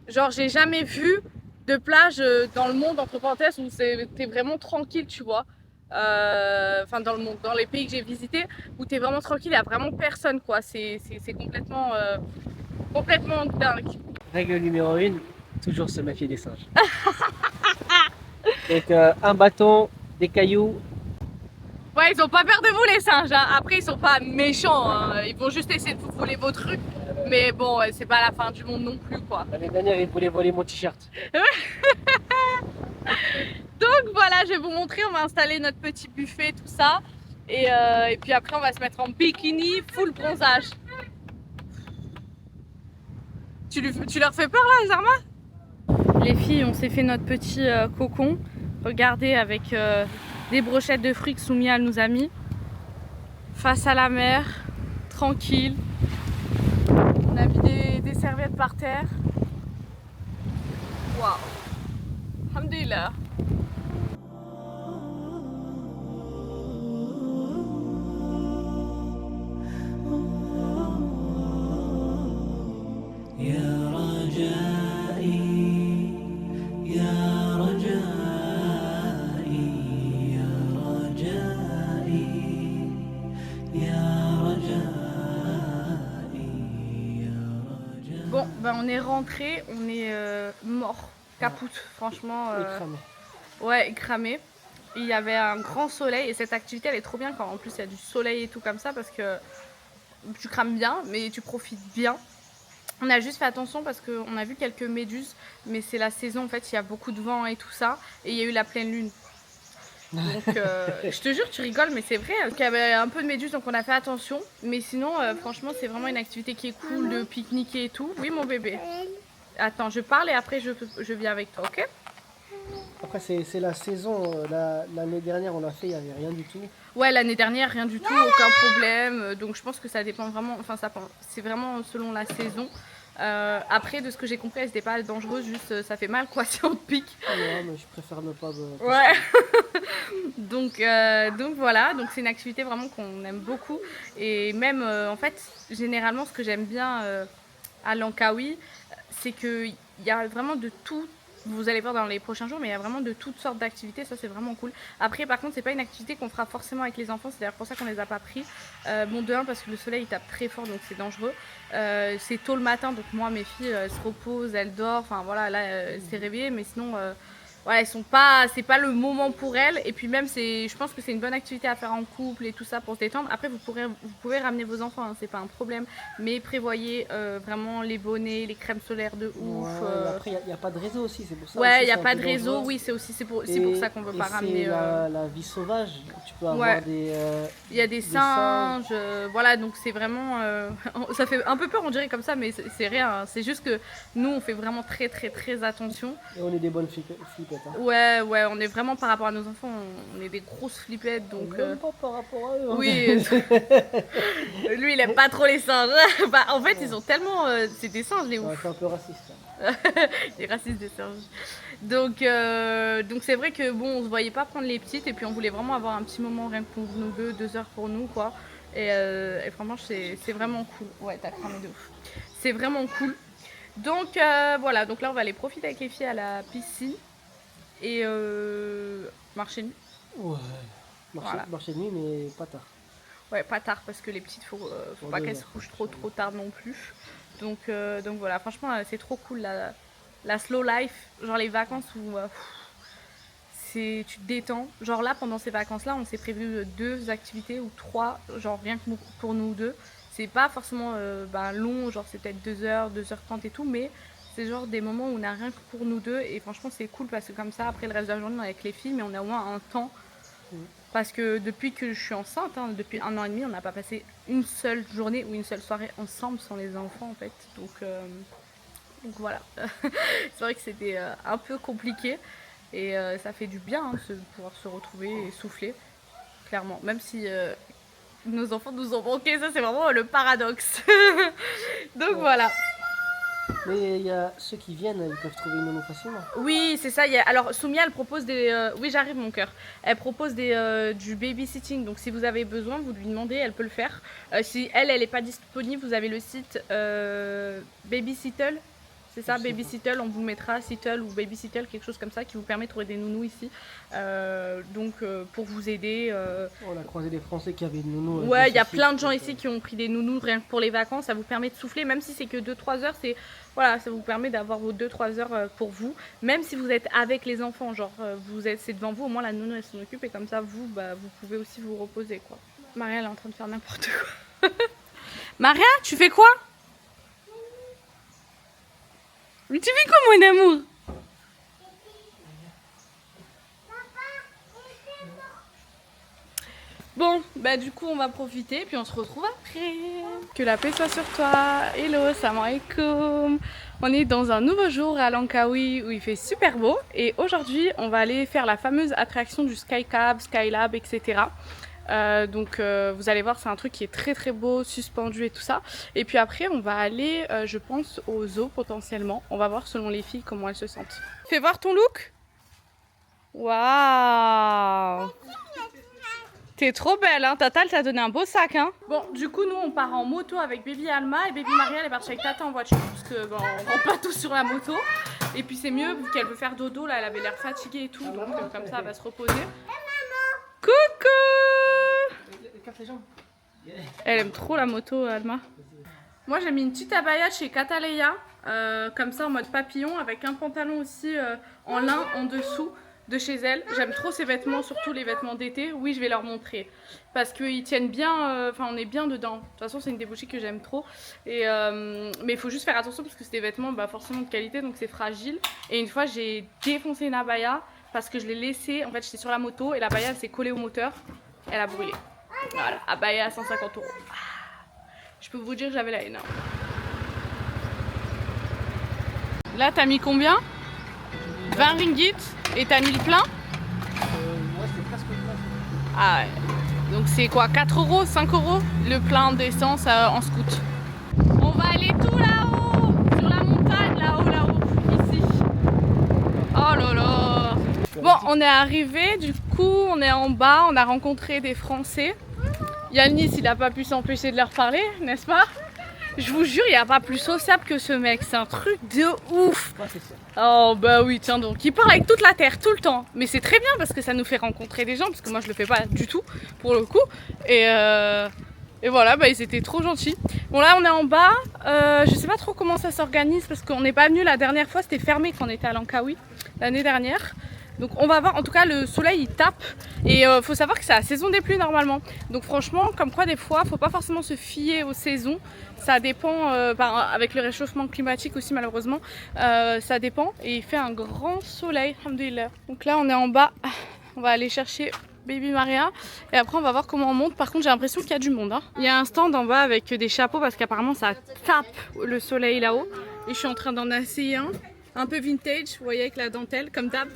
genre j'ai jamais vu de plage dans le monde, entre parenthèses, où t'es vraiment tranquille, tu vois. enfin dans le monde, dans les pays que j'ai visités, où t'es vraiment tranquille, il n'y a vraiment personne quoi. C'est complètement, complètement dingue. Règle numéro 1, toujours se méfier des singes. Donc un bâton, des cailloux. Ouais, ils ont pas peur de vous les singes, hein. Après ils sont pas méchants, hein. Ils vont juste essayer de vous voler vos trucs. Mais bon, c'est pas la fin du monde non plus quoi. L'année dernière, ils voulaient voler mon t-shirt. Donc voilà, je vais vous montrer, on va installer notre petit buffet, tout ça. Et puis après on va se mettre en bikini, full bronzage. Tu leur fais peur là, Zarma? Les filles, on s'est fait notre petit cocon. Regardez, avec des brochettes de fruits que Soumia nous a mis. Face à la mer, tranquille. On a mis des serviettes par terre. Waouh! Alhamdulillah. Bon, ben on est rentré, on est mort, capoute, franchement. Écramé. Ouais, cramé. Il y avait un grand soleil et cette activité elle est trop bien quand en plus il y a du soleil et tout comme ça parce que tu crames bien mais tu profites bien. On a juste fait attention parce qu'on a vu quelques méduses, mais c'est la saison en fait, il y a beaucoup de vent et tout ça et il y a eu la pleine lune. Donc je te jure, tu rigoles, mais c'est vrai. Donc, il y avait un peu de méduses, donc on a fait attention. Mais sinon, franchement, c'est vraiment une activité qui est cool de pique-niquer et tout. Oui, mon bébé. Attends, je parle et après je viens avec toi, ok? Après, c'est la saison. L'année dernière, on l'a fait, il n'y avait rien du tout. Ouais, l'année dernière, rien du tout, aucun problème. Donc je pense que ça dépend vraiment, enfin, c'est vraiment selon la saison. Après, de ce que j'ai compris, c'était pas dangereux, juste ça fait mal quoi si on te pique. Ouais, mais je préfère ne pas. Ouais. donc voilà, donc c'est une activité vraiment qu'on aime beaucoup. Et même en fait, généralement, ce que j'aime bien à Langkawi, c'est qu'il y a vraiment de tout. Vous allez voir dans les prochains jours, mais il y a vraiment de toutes sortes d'activités, ça c'est vraiment cool. Après, par contre, c'est pas une activité qu'on fera forcément avec les enfants, c'est d'ailleurs pour ça qu'on les a pas pris. Bon, de un, parce que le soleil il tape très fort, donc c'est dangereux. C'est tôt le matin, donc moi, mes filles, elles se reposent, elles dorment, enfin voilà, là, elles s'est réveillée, mais sinon, ouais, c'est pas le moment pour elles. Et puis même, je pense que c'est une bonne activité à faire en couple et tout ça pour se détendre. Après, vous pouvez ramener vos enfants, hein, c'est pas un problème. Mais prévoyez vraiment les bonnets, les crèmes solaires de ouf. Ouais, après, il n'y a pas de réseau aussi, c'est pour ça. Ouais, il n'y a pas de réseau, oui, c'est pour ça qu'on veut pas ramener. La vie sauvage, tu peux avoir ouais. des. Il y a des singes, voilà, donc c'est vraiment. Ça fait un peu peur, on dirait comme ça, mais c'est rien. Hein. C'est juste que nous, on fait vraiment très, très, très attention. Et on est des bonnes flippettes. Hein. Ouais, on est vraiment par rapport à nos enfants, on est des grosses flippettes, donc. Même pas par rapport à eux. Hein. Oui. Lui, il aime pas trop les singes. Bah, en fait, ils sont tellement. C'est des singes, les ouf. Ouais, c'est un peu raciste. Hein. Les racistes des singes. Donc c'est vrai que bon, on se voyait pas prendre les petites et puis on voulait vraiment avoir un petit moment rien que pour nous deux, 2 heures pour nous quoi. Et franchement c'est vraiment cool. Ouais, t'as cramé de ouf. C'est vraiment cool. Donc voilà, donc là on va aller profiter avec les filles à la piscine et marcher nuit. Ouais. Marcher nuit mais pas tard. Ouais, pas tard parce que les petites faut pas qu'elles se couchent trop tard non plus. Donc voilà, franchement c'est trop cool la slow life, genre les vacances où tu te détends. Genre là, pendant ces vacances-là, on s'est prévu 2 activités ou 3, genre rien que pour nous deux. C'est pas forcément long, genre c'est peut-être 2 heures, 2h30 et tout, mais c'est genre des moments où on a rien que pour nous deux. Et franchement, c'est cool parce que comme ça, après le reste de la journée, on est avec les filles, mais on a au moins un temps. Parce que depuis que je suis enceinte, hein, depuis 1 an et demi, on n'a pas passé une seule journée ou une seule soirée ensemble sans les enfants en fait. Donc voilà, c'est vrai que c'était un peu compliqué et ça fait du bien hein, de pouvoir se retrouver et souffler, clairement. Même si nos enfants nous ont manqué, ça c'est vraiment le paradoxe. Donc voilà. Mais il y a ceux qui viennent, ils peuvent trouver une nounou facilement. Oui, c'est ça. Alors Soumia, elle propose des... Oui, j'arrive mon cœur. Elle propose du babysitting. Donc si vous avez besoin, vous lui demandez, elle peut le faire. Si elle n'est pas disponible, vous avez le site Babysitter. C'est ça, Babysitter, on vous mettra Sittle ou Babysitter, quelque chose comme ça qui vous permet de trouver des nounous ici. Donc pour vous aider. On a croisé des Français qui avaient des nounous. Ouais, il y a plein de gens ici qui ont pris des nounous rien que pour les vacances. Ça vous permet de souffler, même si c'est que 2-3 heures. Voilà, ça vous permet d'avoir vos 2-3 heures pour vous. Même si vous êtes avec les enfants, genre c'est devant vous, au moins la nounou elle s'en occupe et comme ça vous, vous pouvez aussi vous reposer quoi. Maria elle est en train de faire n'importe quoi. Maria, tu fais quoi? Mais tu fais quoi mon amour? Bon, bah du coup on va profiter puis on se retrouve après. Que la paix soit sur toi. Hello, salam alaikum. On est dans un nouveau jour à Langkawi où il fait super beau. Et aujourd'hui on va aller faire la fameuse attraction du Skycab, Skylab, etc. Donc vous allez voir, c'est un truc qui est très très beau, suspendu et tout ça. Et puis après on va aller, je pense, au zoo potentiellement. On va voir selon les filles comment elles se sentent. Fais voir ton look. Waouh. T'es trop belle, hein. Tata elle t'a donné un beau sac, hein. Bon, du coup nous on part en moto avec Baby Alma et Baby Maria elle est partie avec Tata en voiture parce que bon, on rentre pas tous sur la moto. Et puis c'est mieux vu qu'elle veut faire dodo, là elle avait l'air fatiguée et tout, donc comme ça elle va se reposer. Coucou. Elle aime trop la moto, Alma. Moi j'ai mis une petite abaya chez Cataleya, comme ça en mode papillon, avec un pantalon aussi en lin en dessous de chez elle. J'aime trop ces vêtements, surtout les vêtements d'été. Oui, je vais leur montrer parce qu'ils tiennent bien, enfin on est bien dedans. De toute façon c'est une des boutiques que j'aime trop. Et, mais il faut juste faire attention parce que c'est des vêtements forcément de qualité, donc c'est fragile. Et une fois j'ai défoncé une abaya parce que je l'ai laissée, en fait j'étais sur la moto et l'abaya s'est collée au moteur, elle a brûlé. Voilà, abaya à 150 €. Je peux vous dire que j'avais la haine. Là, t'as mis combien? 20 ringgit. Et t'as mis le plein? Moi, c'est presque plein. Ah ouais. Donc c'est quoi? 4 €, 5 € le plein d'essence en scoot. On va aller tout là-haut, sur la montagne, là-haut, ici. Oh là là. Bon, on est arrivé, du coup, on est en bas, on a rencontré des Français. Yannis, il n'a pas pu s'empêcher de leur parler, n'est-ce pas? Je vous jure, il n'y a pas plus sociable que ce mec, c'est un truc de ouf. Oh bah oui, tiens donc, il parle avec toute la terre, tout le temps. Mais c'est très bien parce que ça nous fait rencontrer des gens, parce que moi je le fais pas du tout, pour le coup. Et voilà, ils étaient trop gentils. Bon là on est en bas, je sais pas trop comment ça s'organise parce qu'on n'est pas venu la dernière fois, c'était fermé quand on était à Langkawi, l'année dernière. Donc on va voir, en tout cas le soleil il tape et faut savoir que c'est la saison des pluies normalement. Donc franchement, comme quoi des fois, faut pas forcément se fier aux saisons. Ça dépend, avec le réchauffement climatique aussi malheureusement, ça dépend. Et il fait un grand soleil, alhamdoulilah. Donc là on est en bas, on va aller chercher Baby Maria et après on va voir comment on monte. Par contre j'ai l'impression qu'il y a du monde, hein. Il y a un stand en bas avec des chapeaux parce qu'apparemment ça tape le soleil là-haut. Et je suis en train d'en essayer un peu vintage, vous voyez, avec la dentelle, comme d'hab.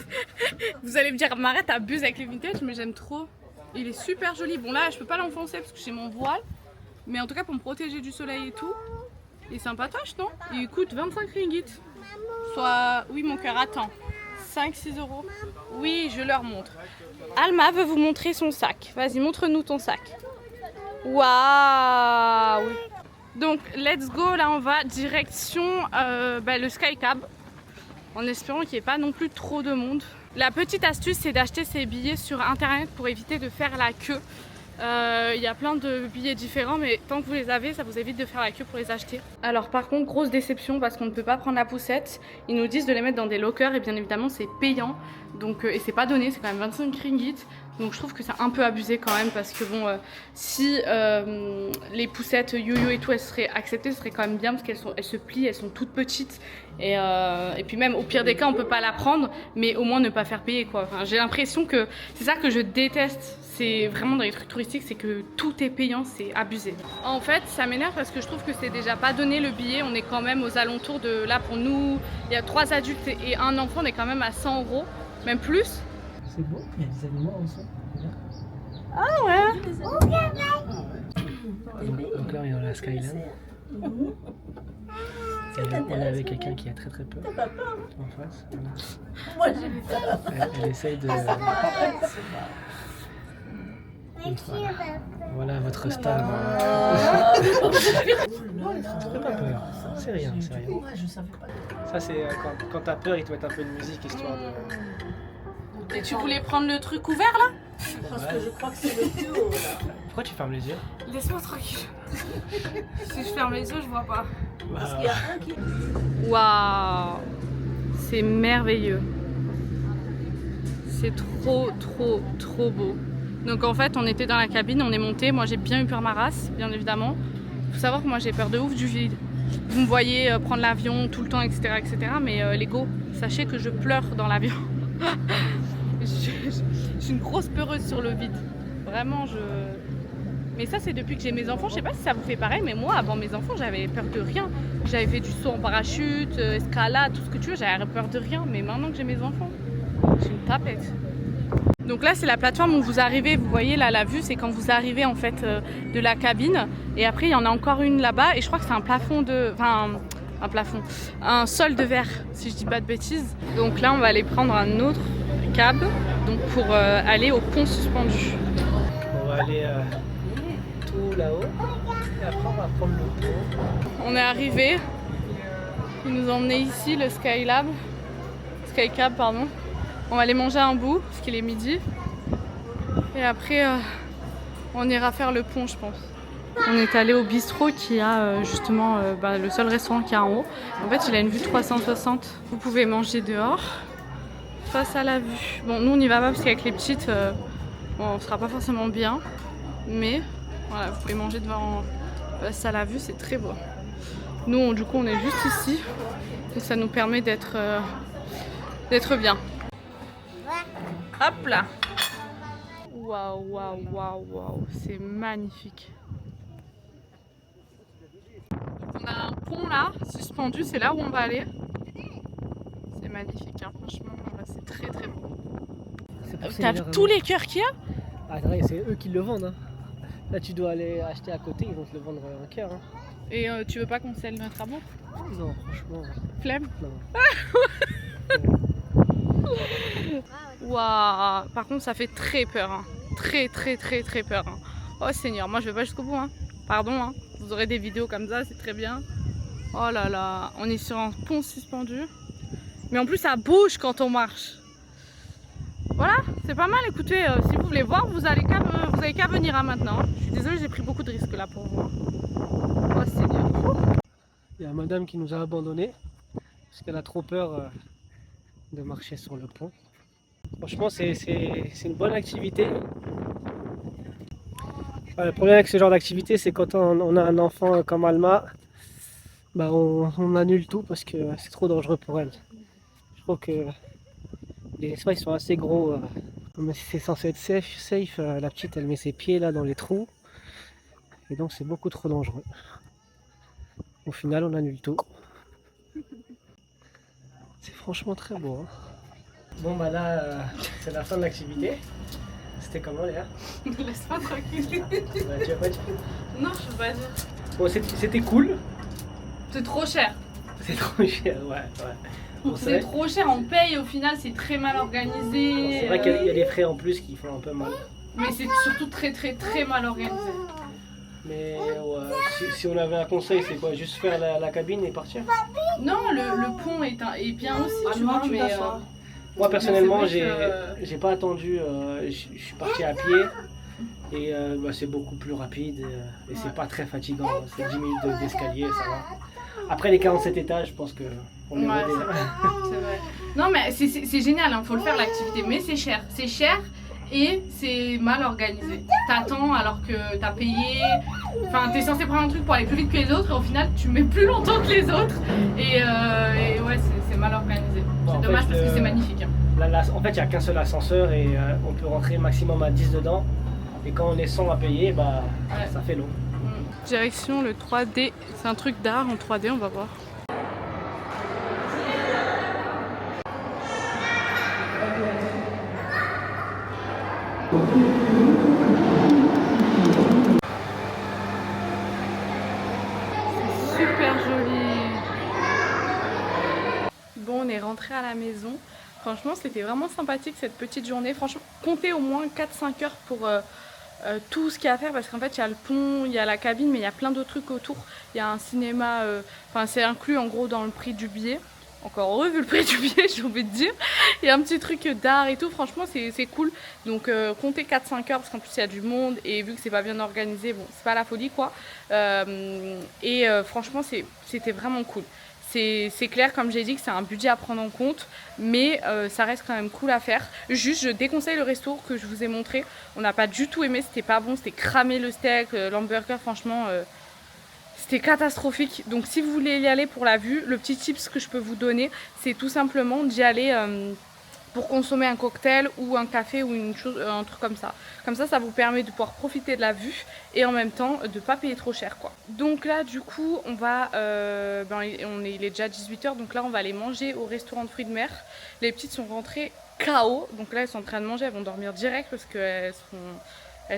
Vous allez me dire, Maria, t'abuses avec les vintage, mais j'aime trop. Il est super joli. Bon, là, je peux pas l'enfoncer parce que j'ai mon voile. Mais en tout cas, pour me protéger du soleil et tout, il est sympatoche, non? Il coûte 25 ringgit. Soit, oui, mon cœur, attends. 5-6 €. Oui, je leur montre. Alma veut vous montrer son sac. Vas-y, montre-nous ton sac. Waouh! Donc, let's go. Là, on va direction le Skycab. En espérant qu'il n'y ait pas non plus trop de monde. La petite astuce, c'est d'acheter ses billets sur internet pour éviter de faire la queue. Il y a plein de billets différents, mais tant que vous les avez, ça vous évite de faire la queue pour les acheter. Alors par contre, grosse déception parce qu'on ne peut pas prendre la poussette. Ils nous disent de les mettre dans des lockers et bien évidemment c'est payant. Donc, et c'est pas donné, c'est quand même 25 ringgit. Donc je trouve que c'est un peu abusé quand même parce que bon, si les poussettes yo-yo et tout elles seraient acceptées, ce serait quand même bien parce qu'elles se plient, elles sont toutes petites. Et puis même au pire des cas on peut pas la prendre, mais au moins ne pas faire payer quoi. Enfin, j'ai l'impression que c'est ça que je déteste. C'est vraiment dans les trucs touristiques, c'est que tout est payant, c'est abusé. En fait, ça m'énerve parce que je trouve que c'est déjà pas donné le billet. On est quand même aux alentours de, là pour nous, il y a 3 adultes et un enfant, on est quand même à 100 €, même plus. C'est beau, il y a des animaux en dessous. Ah ouais. Donc là, on est dans la Skyland. Elle est avec quelqu'un qui a très très peur en face. Voilà. Elle essaye de... Et voilà votre star. Ça fait pas peur. C'est rien, c'est rien. Ça c'est quand t'as peur, il te met un peu de musique histoire de... Et tu voulais prendre le truc ouvert là? Parce que je crois que c'est le plus haut là. Pourquoi tu fermes les yeux? Laisse-moi tranquille. Si je ferme les yeux, je vois pas. Parce qu'il y a un qui... Waouh! C'est merveilleux. C'est trop, trop, trop beau. Donc en fait, on était dans la cabine, on est monté. Moi, j'ai bien eu peur ma race, bien évidemment. Faut savoir que moi, j'ai peur de ouf du vide. Vous me voyez prendre l'avion tout le temps, etc., etc. Mais les go, sachez que je pleure dans l'avion. je suis une grosse peureuse sur le vide. Vraiment, Mais ça, c'est depuis que j'ai mes enfants. Je sais pas si ça vous fait pareil, mais moi, avant mes enfants, j'avais peur de rien. J'avais fait du saut en parachute, escalade, tout ce que tu veux. J'avais peur de rien. Mais maintenant que j'ai mes enfants, j'ai une tapette. Donc là, c'est la plateforme où vous arrivez. Vous voyez là, la vue, c'est quand vous arrivez en fait de la cabine. Et après, il y en a encore une là-bas. Et je crois que c'est un plafond de... Enfin, un plafond. Un sol de verre, si je dis pas de bêtises. Donc là, on va aller prendre un autre cab donc pour aller au pont suspendu. On va aller tout là-haut. Et après, on va prendre le pont. On est arrivé. Ils nous ont emmenés ici, le Skycab, pardon. On va aller manger un bout, parce qu'il est midi. Et après, on ira faire le pont, je pense. On est allé au bistrot qui a justement le seul restaurant qu'il y a en haut. En fait, il a une vue 360. Vous pouvez manger dehors, face à la vue. Bon, nous, on n'y va pas parce qu'avec les petites, on ne sera pas forcément bien. Mais voilà, vous pouvez manger devant, face à la vue, c'est très beau. Nous, du coup, on est juste ici. Et ça nous permet d'être bien. Hop là! Waouh, waouh, waouh, waouh, c'est magnifique. On a un pont là, suspendu, c'est là où on va aller. C'est magnifique, hein, franchement, c'est très très beau. T'as vu tous les cœurs qu'il y a? Ah, c'est eux qui le vendent. Hein. Là, tu dois aller acheter à côté, ils vont te le vendre en cœur. Hein. Et tu veux pas qu'on scelle notre amour? Non, franchement. Flemme? Non. Waouh! Par contre, ça fait très peur. Hein. Très, très, très, très peur. Hein. Oh Seigneur, moi je vais pas jusqu'au bout. Hein. Pardon, hein. Vous aurez des vidéos comme ça, c'est très bien. Oh là là, on est sur un pont suspendu. Mais en plus, ça bouge quand on marche. Voilà, c'est pas mal. Écoutez, si vous voulez voir, vous avez qu'à venir hein, maintenant. Je suis désolée, j'ai pris beaucoup de risques là pour vous. Oh Seigneur. Il y a madame qui nous a abandonnés parce qu'elle a trop peur de marcher sur le pont. Franchement, c'est une bonne activité. Le problème avec ce genre d'activité, c'est quand on a un enfant comme Alma, bah on annule tout parce que c'est trop dangereux pour elle. Je trouve que les espaces sont assez gros. Mais c'est censé être safe, la petite elle met ses pieds là dans les trous. Et donc c'est beaucoup trop dangereux. Au final, on annule tout. C'est franchement très beau. Hein. Bon bah là, c'est la fin de l'activité. C'était comment Léa? Laisse-moi tranquille. Bah, tu vas pas dire? Non, je veux pas dire. Bon, c'était cool. C'est trop cher. C'est trop cher, ouais. Bon, c'est trop cher, on paye au final, c'est très mal organisé. C'est vrai qu'il y a des frais en plus qui font un peu mal. Mais c'est surtout très très très mal organisé. Mais ouais, si on avait un conseil, c'est quoi? Juste faire la cabine et partir? Non, le pont est bien aussi, tu vois, mais... Moi personnellement, mais j'ai pas attendu, je suis parti à pied et bah, c'est beaucoup plus rapide et c'est pas très fatigant. C'est 10 minutes d'escalier, ça va. Après les 47 étages, je pense qu'on est rodé. C'est vrai. Non mais c'est génial, hein, faut le faire l'activité, mais c'est cher. C'est cher et c'est mal organisé. T'attends alors que t'as payé, enfin t'es censé prendre un truc pour aller plus vite que les autres et au final tu mets plus longtemps que les autres et ouais c'est mal organisé. Bon, c'est dommage parce que c'est magnifique. Hein. En fait il n'y a qu'un seul ascenseur et on peut rentrer maximum à 10 dedans et quand on est 100 à payer, bah, ouais. Ça fait long. Direction le 3D, c'est un truc d'art en 3D, on va voir. C'est super joli. Bon, on est rentré à la maison. Franchement, c'était vraiment sympathique cette petite journée. Franchement, comptez au moins 4-5 heures tout ce qu'il y a à faire parce qu'en fait il y a le pont, il y a la cabine mais il y a plein d'autres trucs autour. Il y a un cinéma, enfin c'est inclus en gros dans le prix du billet. Encore heureux vu le prix du billet, j'ai envie de dire. Il y a un petit truc d'art et tout, franchement c'est cool. Donc comptez 4-5 heures parce qu'en plus il y a du monde et vu que c'est pas bien organisé, bon c'est pas la folie quoi. Franchement c'était vraiment cool. C'est clair, comme j'ai dit, que c'est un budget à prendre en compte, mais ça reste quand même cool à faire. Juste, je déconseille le resto que je vous ai montré. On n'a pas du tout aimé, c'était pas bon, c'était cramé le steak, l'hamburger, franchement, c'était catastrophique. Donc si vous voulez y aller pour la vue, le petit tips que je peux vous donner, c'est tout simplement d'y aller pour consommer un cocktail ou un café ou une chose, un truc comme ça. Comme ça vous permet de pouvoir profiter de la vue et en même temps de pas payer trop cher quoi. Donc là du coup on va, il est déjà 18 h, donc là on va aller manger au restaurant de fruits de mer. Les petites sont rentrées KO, donc là elles sont en train de manger, elles vont dormir direct parce qu'elles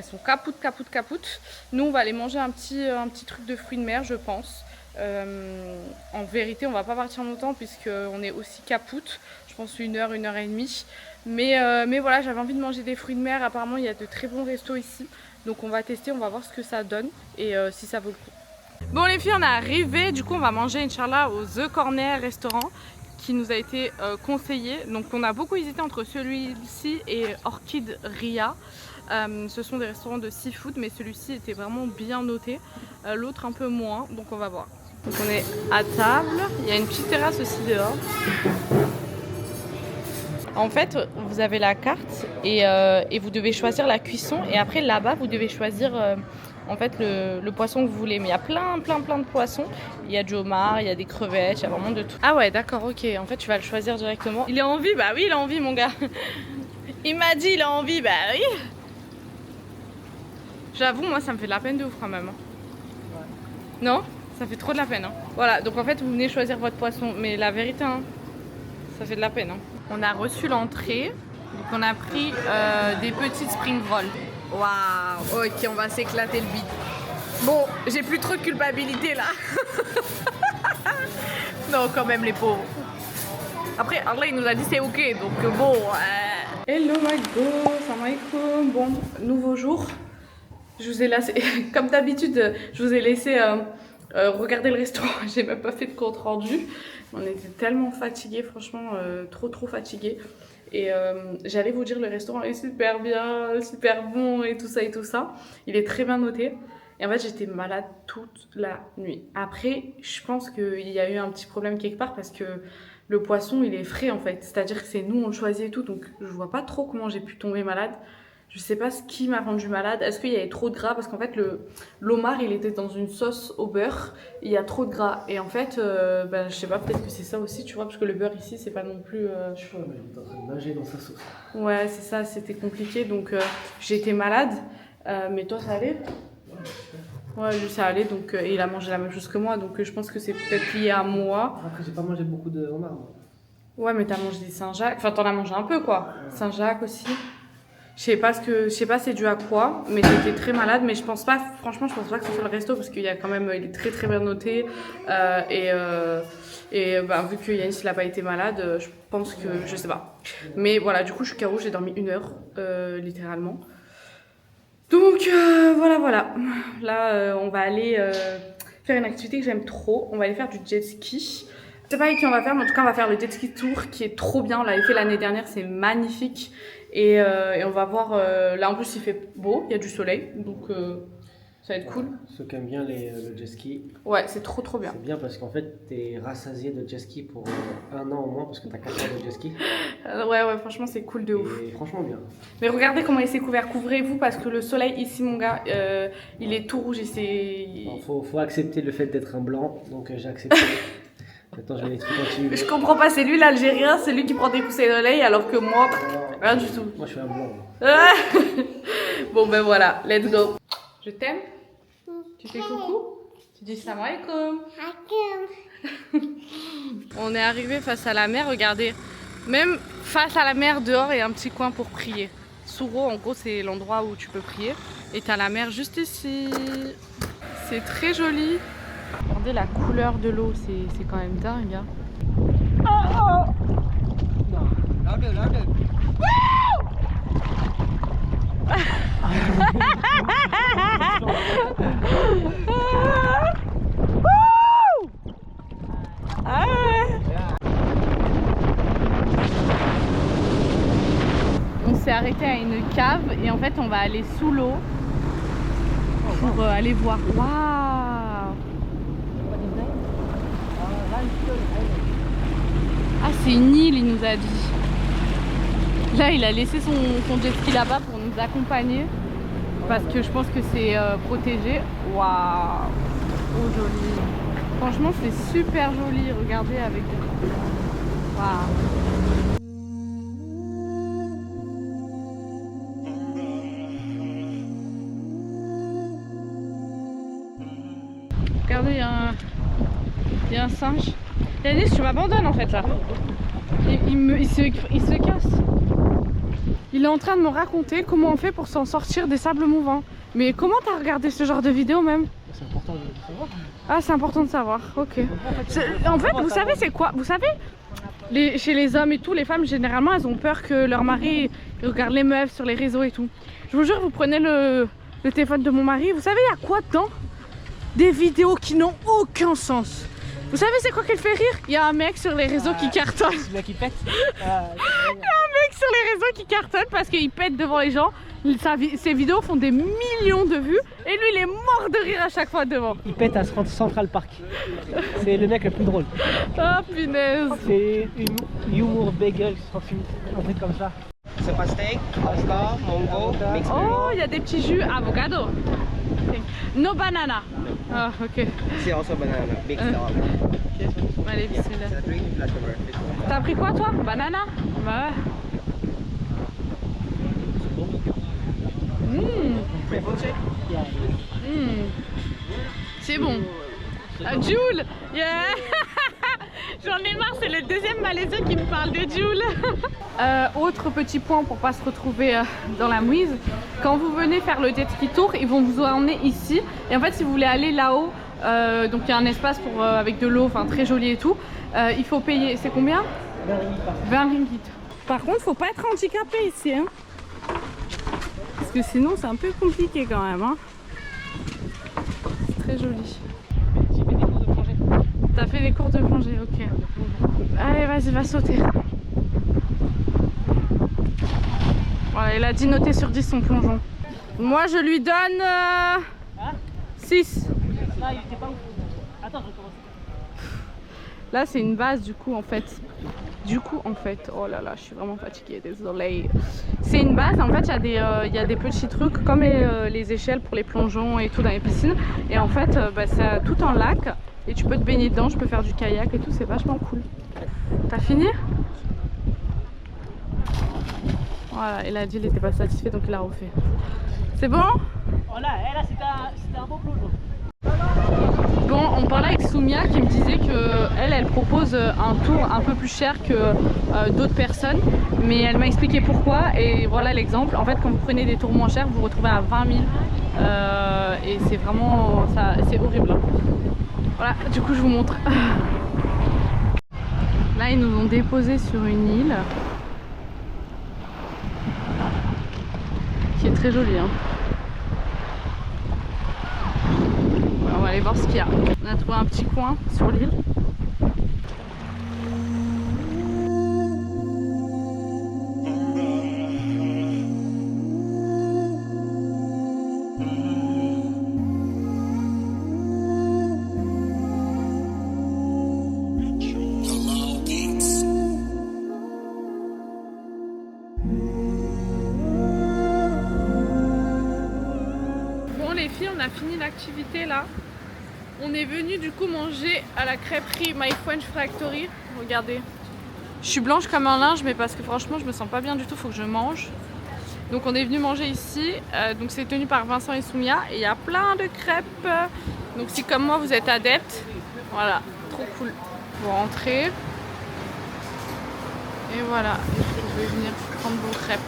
sont capoutes. Nous on va aller manger un petit truc de fruits de mer je pense. En vérité on va pas partir longtemps puisqu'on est aussi capoute. Je pense 1 heure, 1 heure et demie. Mais voilà, j'avais envie de manger des fruits de mer. Apparemment, il y a de très bons restos ici. Donc on va tester, on va voir ce que ça donne et si ça vaut le coup. Bon les filles, on est arrivées. Du coup, on va manger, Inch'Allah, au The Corner restaurant qui nous a été conseillé. Donc on a beaucoup hésité entre celui-ci et Orchid Ria. Ce sont des restaurants de seafood, mais celui-ci était vraiment bien noté. L'autre un peu moins, donc on va voir. Donc on est à table. Il y a une petite terrasse aussi dehors. En fait, vous avez la carte et vous devez choisir la cuisson. Et après, là-bas, vous devez choisir en fait le poisson que vous voulez. Mais il y a plein de poissons. Il y a du homard, il y a des crevettes, il y a vraiment de tout. Ah ouais, d'accord, ok. En fait, tu vas le choisir directement. Il est en vie? Bah oui, il a envie, mon gars. Il m'a dit il a envie, bah oui. J'avoue, moi, ça me fait de la peine de ouf quand même. Ouais. Non? Ça fait trop de la peine. Hein. Voilà, donc en fait, vous venez choisir votre poisson. Mais la vérité, hein, ça fait de la peine. Hein. On a reçu l'entrée, donc on a pris des petites spring rolls. Waouh, ok, on va s'éclater le bide. Bon, j'ai plus trop de culpabilité là. Non, quand même les pauvres. Après, Allah il nous a dit c'est ok, donc bon. Hello my god, salam alaikum. Bon, nouveau jour. Je vous ai laissé, comme d'habitude, je vous ai laissé regarder le restaurant. J'ai même pas fait de compte rendu. On était tellement fatigués, franchement, trop fatigués. Et j'allais vous dire, le restaurant est super bien, super bon et tout ça. Il est très bien noté. Et en fait, j'étais malade toute la nuit. Après, je pense qu'il y a eu un petit problème quelque part parce que le poisson, il est frais en fait. C'est-à-dire que c'est nous, on le choisit et tout. Donc, je vois pas trop comment j'ai pu tomber malade. Je sais pas ce qui m'a rendu malade. Est-ce qu'il y avait trop de gras? Parce qu'en fait, l'homard, il était dans une sauce au beurre. Il y a trop de gras. Et en fait, je sais pas, peut-être que c'est ça aussi, tu vois. Parce que le beurre ici, c'est pas non plus... Je sais pas, mais il est en train de nager dans sa sauce. Ouais, c'est ça, c'était compliqué. Donc, j'ai été malade. Mais toi, ça allait? Ouais, lui, ça allait. Donc, et il a mangé la même chose que moi. Donc, je pense que c'est peut-être lié à moi. Après, j'ai pas mangé beaucoup de homard. Moi. Ouais, mais t'as mangé des Saint-Jacques. Enfin, t'en as mangé un peu, quoi. Saint-Jacques aussi. Je sais pas c'est dû à quoi, mais j'étais très malade. Mais je pense pas, franchement, je pense pas que ce soit le resto parce qu'il y a quand même, il est très bien noté. Vu que Yanis il a pas été malade, je pense que, je sais pas. Mais voilà, du coup, je suis KO, j'ai dormi 1 heure, littéralement. Donc voilà. Là, on va aller faire une activité que j'aime trop. On va aller faire du jet ski. Je sais pas avec qui on va faire, mais en tout cas, on va faire le jet ski tour qui est trop bien. On l'avait fait l'année dernière, c'est magnifique. Et on va voir, là en plus il fait beau, il y a du soleil, donc ça va être cool. Ceux qui aiment bien le jet ski. Ouais, c'est trop bien. C'est bien parce qu'en fait t'es rassasié de jet ski pour 1 an au moins parce que t'as 4 ans de jet ski. Ouais, franchement c'est cool de ouf. Et franchement bien. Mais regardez comment il s'est couvert, couvrez-vous parce que le soleil ici mon gars, il est tout rouge et c'est... Faut accepter le fait d'être un blanc, donc j'ai accepté. Attends, je vais les trucs continuer. Je comprends pas, c'est lui l'Algérien, c'est lui qui prend des coups de soleil alors que moi, rien du tout. Moi je suis un blanc. Bon ben voilà, let's go. Je t'aime. Tu fais coucou. Tu dis salam alaikum. On est arrivé face à la mer, regardez. Même face à la mer, dehors, il y a un petit coin pour prier. Souro, en gros, c'est l'endroit où tu peux prier. Et t'as la mer juste ici. C'est très joli. Regardez la couleur de l'eau, c'est quand même dingue. Hein. a une cave et en fait on va aller sous l'eau pour aller voir. Waouh! Ah, c'est une île, il nous a dit. Là, il a laissé son jet ski là-bas pour nous accompagner parce que je pense que c'est protégé. Waouh! Trop joli. Franchement, c'est super joli. Regardez avec. Waouh! Regardez, il y a un singe. Yanis, tu m'abandonnes en fait là. Il se casse. Il est en train de me raconter comment on fait pour s'en sortir des sables mouvants. Mais comment t'as regardé ce genre de vidéo même? C'est important de savoir. Ah, c'est important de savoir, ok. En fait, vous savez c'est quoi? Vous savez, chez les hommes et tout, les femmes généralement elles ont peur que leur mari regarde les meufs sur les réseaux et tout. Je vous jure, vous prenez le téléphone de mon mari, vous savez il y a quoi dedans? Des vidéos qui n'ont aucun sens. Vous savez c'est quoi qui le fait rire? Il y a un mec sur les réseaux qui cartonne. Le mec qui pète. Il y a un mec sur les réseaux qui cartonne parce qu'il pète devant les gens. Ses vidéos font des millions de vues et lui il est mort de rire à chaque fois devant. Il pète à Central Park. C'est le mec le plus drôle. Oh punaise. C'est une humour bagel, un truc comme ça. C'est pas steak, pasta, mango, mixed Oh, il y a des petits jus avocado. No banana. Ah, ok. C'est also banana, big star. Allez, bismillah. C'est la drink, la sugar. T'as pris quoi toi? Banana? Bah ouais. C'est bon. Ah, Joule. Yeah. J'en ai marre, c'est le deuxième Malaisien qui me parle de Joule. Autre petit point pour pas se retrouver dans la mouise. Quand vous venez faire le jet ski tour, ils vont vous emmener ici. Et en fait, si vous voulez aller là-haut, donc il y a un espace pour, avec de l'eau, enfin très joli et tout. Il faut payer, c'est combien? 20 ringgit. Par contre, faut pas être handicapé ici. Hein. Parce que sinon, c'est un peu compliqué quand même. Hein. C'est très joli. J'ai fait des cours de plongée. T'as fait des cours de plongée, ok. Allez, vas-y, va sauter. Voilà, il a dit noter sur 10 son plongeon. Moi, je lui donne 6. Là, il était pas ouf. Attends, je recommence. Là, c'est une base du coup, en fait. Oh là là, je suis vraiment fatiguée, désolée. C'est une base, en fait, il y a des petits trucs comme les échelles pour les plongeons et tout dans les piscines. Et en fait, c'est tout en lac et tu peux te baigner dedans, je peux faire du kayak et tout, c'est vachement cool. T'as fini? Voilà, il a dit qu'il n'était pas satisfait donc il a refait. C'est bon? Voilà, là c'était un beau plongeon. Bon, on parlait avec Soumia qui me disait qu'elle propose un tour un peu plus cher que d'autres personnes, mais elle m'a expliqué pourquoi et voilà l'exemple. En fait, quand vous prenez des tours moins chers, vous vous retrouvez à 20 000 et c'est vraiment, c'est horrible. Hein. Voilà, du coup je vous montre. Là, ils nous ont déposés sur une île qui est très jolie. Hein. On va aller voir ce qu'il y a. On a trouvé un petit coin sur l'île. Bon les filles, on a fini l'activité là. On est venu du coup manger à la crêperie My French Factory. Regardez. Je suis blanche comme un linge mais parce que franchement je me sens pas bien du tout, faut que je mange. Donc on est venu manger ici. Donc c'est tenu par Vincent et Soumia et il y a plein de crêpes. Donc si comme moi vous êtes adepte, voilà, trop cool. Vous rentrez. Et voilà, vous pouvez venir prendre vos crêpes.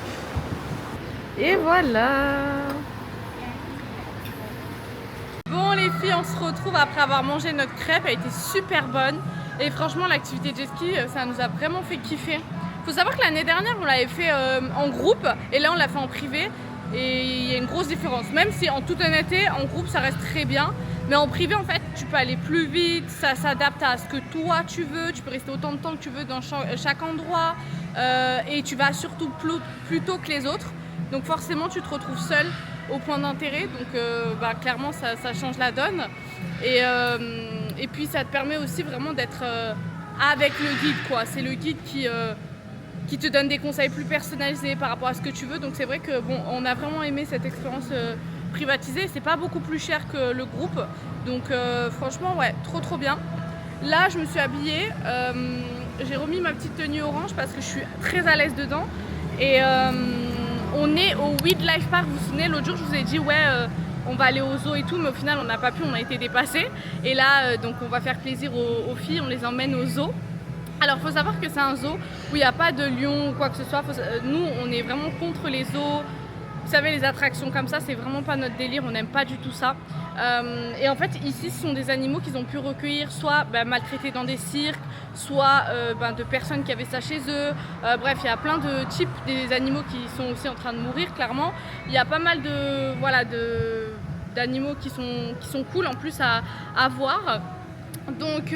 Et voilà. Bon les filles, on se retrouve après avoir mangé notre crêpe, elle était super bonne et franchement l'activité jet ski ça nous a vraiment fait kiffer. Faut savoir que l'année dernière on l'avait fait en groupe et là on l'a fait en privé et il y a une grosse différence, même si en toute honnêteté en groupe ça reste très bien mais en privé en fait tu peux aller plus vite, ça s'adapte à ce que toi tu veux, tu peux rester autant de temps que tu veux dans chaque endroit et tu vas surtout plus tôt que les autres. Donc forcément tu te retrouves seul au point d'intérêt, donc clairement ça change la donne. Et puis ça te permet aussi vraiment d'être avec le guide, quoi. C'est le guide qui te donne des conseils plus personnalisés par rapport à ce que tu veux. Donc c'est vrai que bon, on a vraiment aimé cette expérience privatisée. C'est pas beaucoup plus cher que le groupe, donc franchement ouais, trop bien. Là je me suis habillée, j'ai remis ma petite tenue orange parce que je suis très à l'aise dedans. Et on est au Wildlife Park, vous vous souvenez, l'autre jour je vous ai dit ouais on va aller au zoo et tout, mais au final on n'a pas pu, on a été dépassés. Et là donc on va faire plaisir aux filles, on les emmène au zoo. Alors il faut savoir que c'est un zoo où il n'y a pas de lion ou quoi que ce soit. Nous on est vraiment contre les zoos. Vous savez, les attractions comme ça, c'est vraiment pas notre délire, on n'aime pas du tout ça. Et en fait, ici, ce sont des animaux qu'ils ont pu recueillir, soit maltraités dans des cirques, soit de personnes qui avaient ça chez eux. Bref, il y a plein de types des animaux qui sont aussi en train de mourir, clairement. Il y a pas mal d'animaux qui sont cool en plus à voir. Donc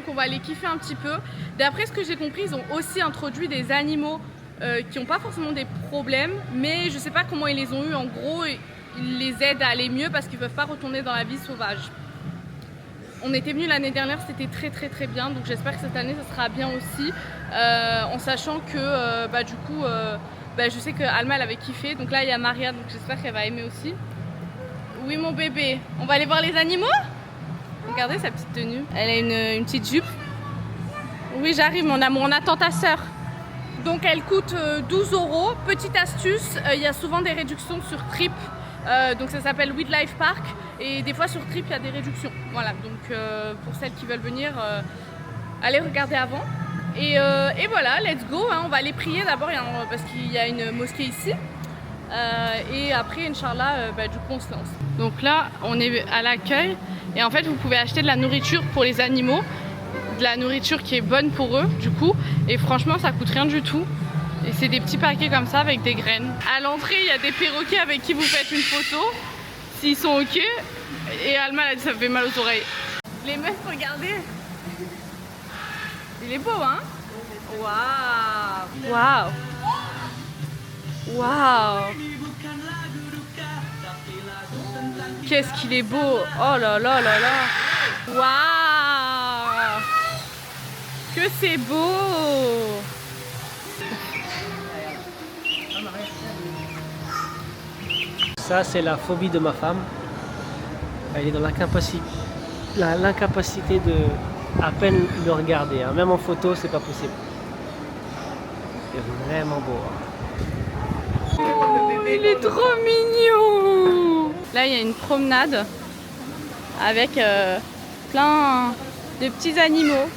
on va les kiffer un petit peu. D'après ce que j'ai compris, ils ont aussi introduit des animaux qui n'ont pas forcément des problèmes, mais je sais pas comment ils les ont eu. En gros, ils les aident à aller mieux parce qu'ils peuvent pas retourner dans la vie sauvage. On était venus l'année dernière, c'était très bien, donc j'espère que cette année ça sera bien aussi, en sachant que du coup je sais que Alma elle avait kiffé, donc là il y a Maria, donc j'espère qu'elle va aimer aussi. Oui mon bébé, on va aller voir les animaux. Regardez sa petite tenue, elle a une petite jupe. Oui j'arrive mon amour, on attend ta soeur. Donc elle coûte 12 €. Petite astuce, il y a souvent des réductions sur Trip. Donc ça s'appelle Wildlife Park. Et des fois sur Trip il y a des réductions. Voilà, donc pour celles qui veulent venir, allez regarder avant. Et voilà, let's go. Hein. On va aller prier d'abord parce qu'il y a une mosquée ici. Et après, Inch'Allah, du coup on se lance. Donc là, on est à l'accueil. Et en fait, vous pouvez acheter de la nourriture pour les animaux. De la nourriture qui est bonne pour eux du coup, et franchement ça coûte rien du tout, et c'est des petits paquets comme ça avec des graines. À l'entrée il y a des perroquets avec qui vous faites une photo s'ils sont ok, et Alma elle a dit ça fait mal aux oreilles. Les meufs, regardez, il est beau hein. Waouh, waouh, waouh, qu'est-ce qu'il est beau. Oh là là là là, waouh, que c'est beau. Ça, c'est la phobie de ma femme. Elle est dans l'incapacité de à peine le regarder. Hein. Même en photo, c'est pas possible. C'est vraiment beau. Hein. Oh, il est trop mignon. Là, il y a une promenade avec plein de petits animaux.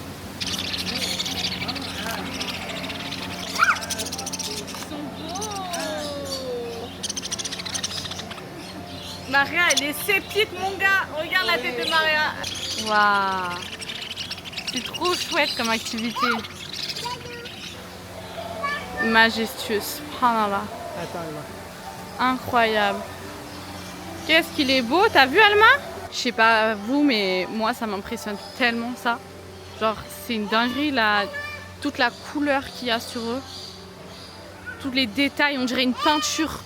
Maria, elle est sceptique, mon gars. Regarde la tête de Maria. Waouh. C'est trop chouette comme activité. Majestueux. Subhanallah. Incroyable. Qu'est-ce qu'il est beau. T'as vu, Alma? Je sais pas vous, mais moi, ça m'impressionne tellement, ça. Genre, c'est une dinguerie, là. Toute la couleur qu'il y a sur eux. Tous les détails, on dirait une peinture.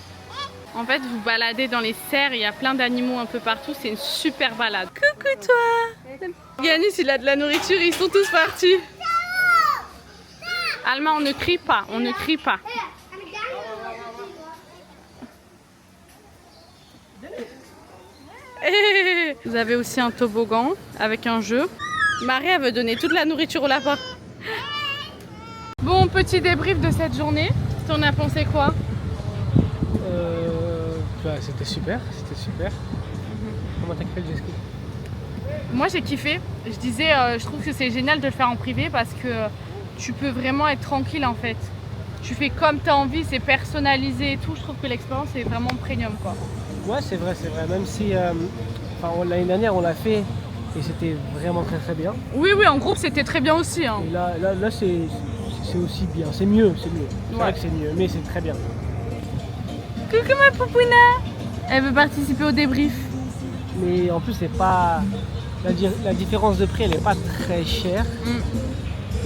En fait, vous baladez dans les serres, il y a plein d'animaux un peu partout, c'est une super balade. Coucou toi! Yanis, il a de la nourriture, ils sont tous partis. Alma, on ne crie pas, on ne crie pas. Vous avez aussi un toboggan avec un jeu. Marie, elle veut donner toute la nourriture au lapin. Bon, petit débrief de cette journée. T'en as pensé quoi? C'était super, c'était super. Comment t'as kiffé le jet ski? Moi j'ai kiffé. Je disais, je trouve que c'est génial de le faire en privé parce que tu peux vraiment être tranquille en fait. Tu fais comme tu as envie, c'est personnalisé et tout. Je trouve que l'expérience est vraiment premium quoi. Ouais, c'est vrai. Même si l'année dernière on l'a fait et c'était vraiment très bien. Oui, en groupe c'était très bien aussi. Hein. Et là c'est aussi bien, c'est mieux. C'est vrai que c'est mieux, mais c'est très bien. Coucou ma poupouna. Elle veut participer au débrief. Mais en plus c'est pas la différence de prix, elle est pas très chère.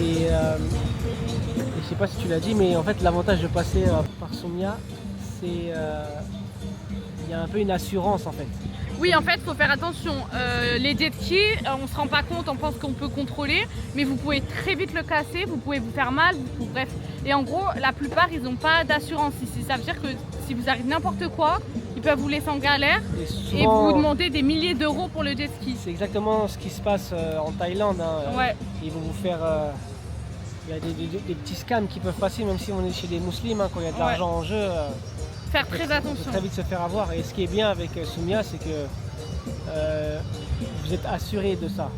Et je sais pas si tu l'as dit, mais en fait l'avantage de passer par Somia, il y a un peu une assurance en fait. Oui, en fait, il faut faire attention. Les jet skis, on ne se rend pas compte, on pense qu'on peut contrôler, mais vous pouvez très vite le casser, vous pouvez vous faire mal, bref. Et en gros, la plupart, ils n'ont pas d'assurance ici. Ça veut dire que si vous arrive n'importe quoi, ils peuvent vous laisser en galère et vous demander des milliers d'euros pour le jet ski. C'est exactement ce qui se passe en Thaïlande. Hein. Ouais. Ils vont vous faire... il y a des petits scams qui peuvent passer, même si on est chez des musulmans, hein, quand il y a de l'argent en jeu. Faire très On attention. peut très vite se faire avoir. Et ce qui est bien avec Soumia, c'est que vous êtes assuré de ça.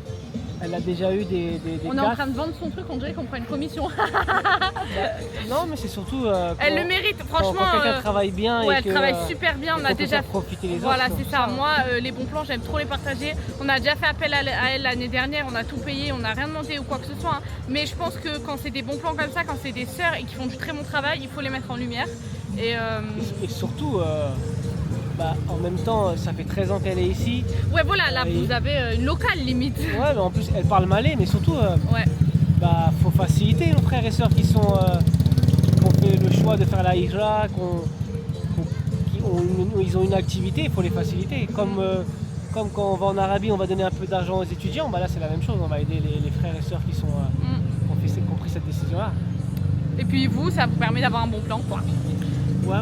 Elle a déjà eu des On est en train de vendre son truc, on dirait qu'on prend une commission. Non, mais c'est surtout. Elle le mérite, franchement. Quand quelqu'un travaille bien ouais, et elle que, travaille super bien. On a déjà faire profiter les autres. Voilà, c'est ça. Hein. Moi, les bons plans, j'aime trop les partager. On a déjà fait appel à elle l'année dernière. On a tout payé, on n'a rien demandé ou quoi que ce soit. Hein. Mais je pense que quand c'est des bons plans comme ça, quand c'est des sœurs et qui font du très bon travail, il faut les mettre en lumière. Et surtout. En même temps, ça fait 13 ans qu'elle est ici. Ouais, voilà, là vous avez une locale limite. Ouais, mais en plus elle parle malais, mais surtout, ouais. Faut faciliter nos frères et sœurs qui ont fait le choix de faire la hijra, ils ont une activité, il faut les faciliter. Comme quand on va en Arabie, on va donner un peu d'argent aux étudiants, là c'est la même chose, on va aider les frères et sœurs qui ont pris cette décision-là. Et puis vous, ça vous permet d'avoir un bon plan, quoi. Ouais.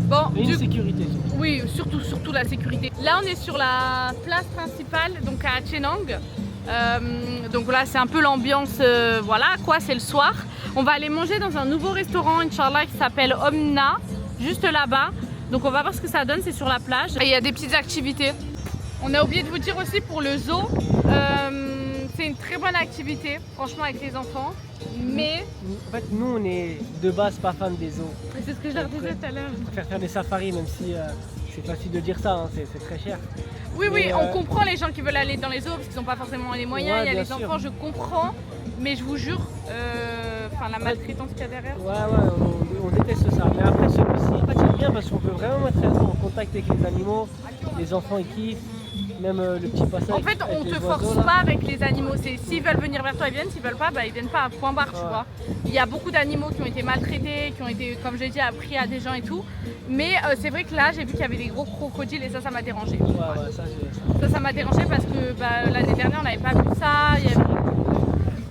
Bon, et une sécurité. Oui, surtout la sécurité. Là, on est sur la place principale, donc à Chenang. Donc là, c'est un peu l'ambiance, voilà quoi, c'est le soir. On va aller manger dans un nouveau restaurant, Inch'Allah, qui s'appelle Omna, juste là-bas. Donc on va voir ce que ça donne, c'est sur la plage. Et il y a des petites activités. On a oublié de vous dire aussi pour le zoo, c'est une très bonne activité, franchement, avec les enfants. Mais en fait, nous on est de base pas fans des zoos. c'est ce que je leur disais tout à l'heure. On préfère faire des safaris, même si c'est facile de dire ça, hein, c'est très cher. Oui, on comprend les gens qui veulent aller dans les zoos parce qu'ils n'ont pas forcément les moyens. Ouais, il y a les sûr. enfants, je comprends, mais je vous jure, la maltraitance qu'il y a derrière. On déteste ça. Mais après, celui-ci, en fait, c'est bien parce qu'on peut vraiment être en contact avec les animaux. Les enfants ils kiffent, même le petit passage. En fait, on te force pas avec les animaux. S'ils veulent venir vers toi, ils viennent. S'ils veulent pas, ils viennent pas. Point barre, tu vois. Il y a beaucoup d'animaux qui ont été maltraités, qui ont été, comme j'ai dit, appris à des gens et tout. Mais c'est vrai que là, j'ai vu qu'il y avait des gros crocodiles et ça m'a dérangé. Ça m'a dérangé parce que l'année dernière, on n'avait pas vu ça. Il y avait